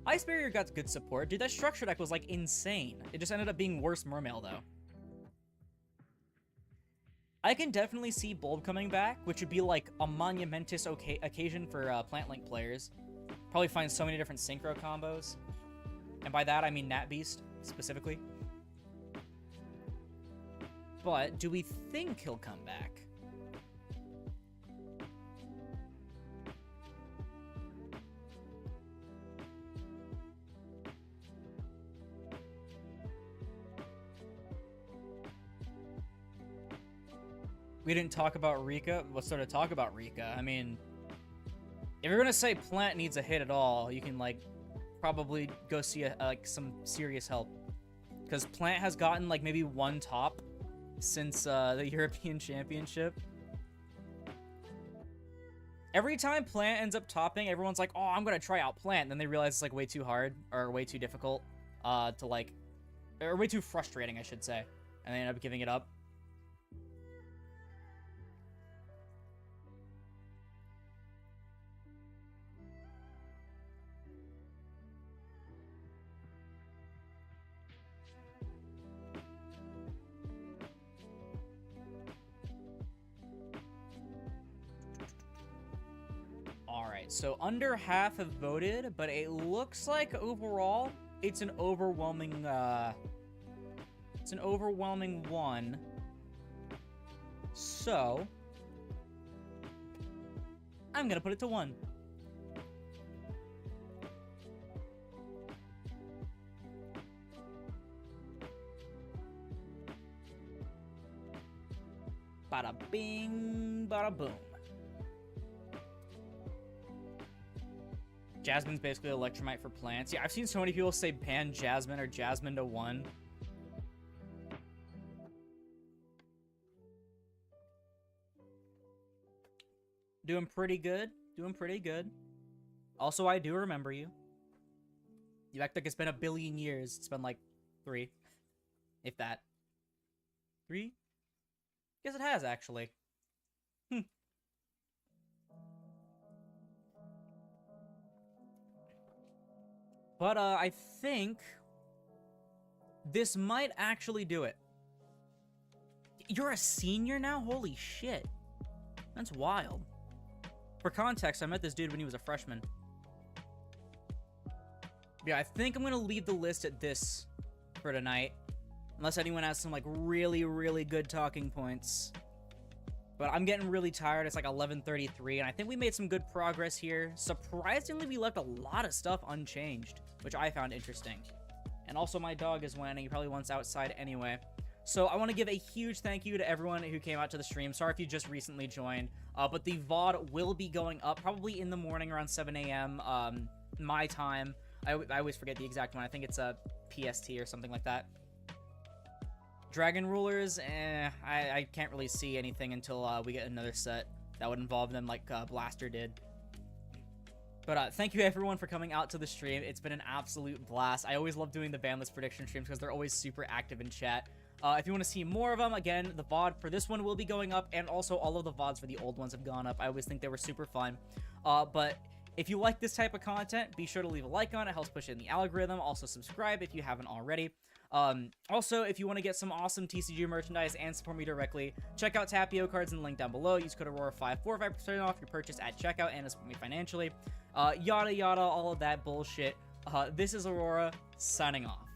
Ice Barrier got good support. Dude, that structure deck was, like, insane. It just ended up being worse Mermail, though. I can definitely see Bulb coming back, which would be like a monumentous occasion for Plant Link players. Probably find so many different synchro combos. And by that, I mean Nat Beast, specifically. But do we think he'll come back? We didn't talk about Rika. Let's sort of talk about Rika. I mean, if you're gonna say Plant needs a hit at all, you can like probably go see like some serious help, because Plant has gotten like maybe one top since the European Championship. Every time Plant ends up topping, everyone's like, "Oh, I'm gonna try out Plant." And then they realize it's like way too hard or way too difficult to like, or way too frustrating, I should say, and they end up giving it up. So under half have voted, but it looks like overall it's an overwhelming one. So I'm gonna put it to 1. Bada bing, bada boom. Jasmine's basically Electromite for plants. Yeah, I've seen so many people say ban Jasmine or Jasmine to 1. Doing pretty good. Doing pretty good. Also, I do remember you. You act like it's been a billion years. It's been like 3. If that. 3? Guess it has, actually. But, I think this might actually do it. You're a senior now? Holy shit. That's wild. For context, I met this dude when he was a freshman. Yeah, I think I'm gonna leave the list at this for tonight. Unless anyone has some, like, really, really good talking points. But I'm getting really tired. It's like 11:33, and I think we made some good progress here. Surprisingly, we left a lot of stuff unchanged, which I found interesting. And also, my dog is whining. He probably wants outside anyway. So I want to give a huge thank you to everyone who came out to the stream. Sorry if you just recently joined. But the VOD will be going up probably in the morning around 7 a.m. My time. I always forget the exact one. I think it's a PST or something like that. Dragon Rulers, I can't really see anything until we get another set that would involve them like Blaster did. But thank you everyone for coming out to the stream. It's been an absolute blast. I always love doing the Banlist prediction streams because they're always super active in chat. If you want to see more of them, again, the VOD for this one will be going up, and also all of the VODs for the old ones have gone up. I always think they were super fun. But If you like this type of content, be sure to leave a like on it. It helps push it in the algorithm. Also, subscribe if you haven't already. Also, if you want to get some awesome TCG merchandise and support me directly, check out Tapio cards in the link down below. Use code Aurora5 for 5% off your purchase at checkout and support me financially. Yada yada, all of that bullshit. This is Aurora, signing off.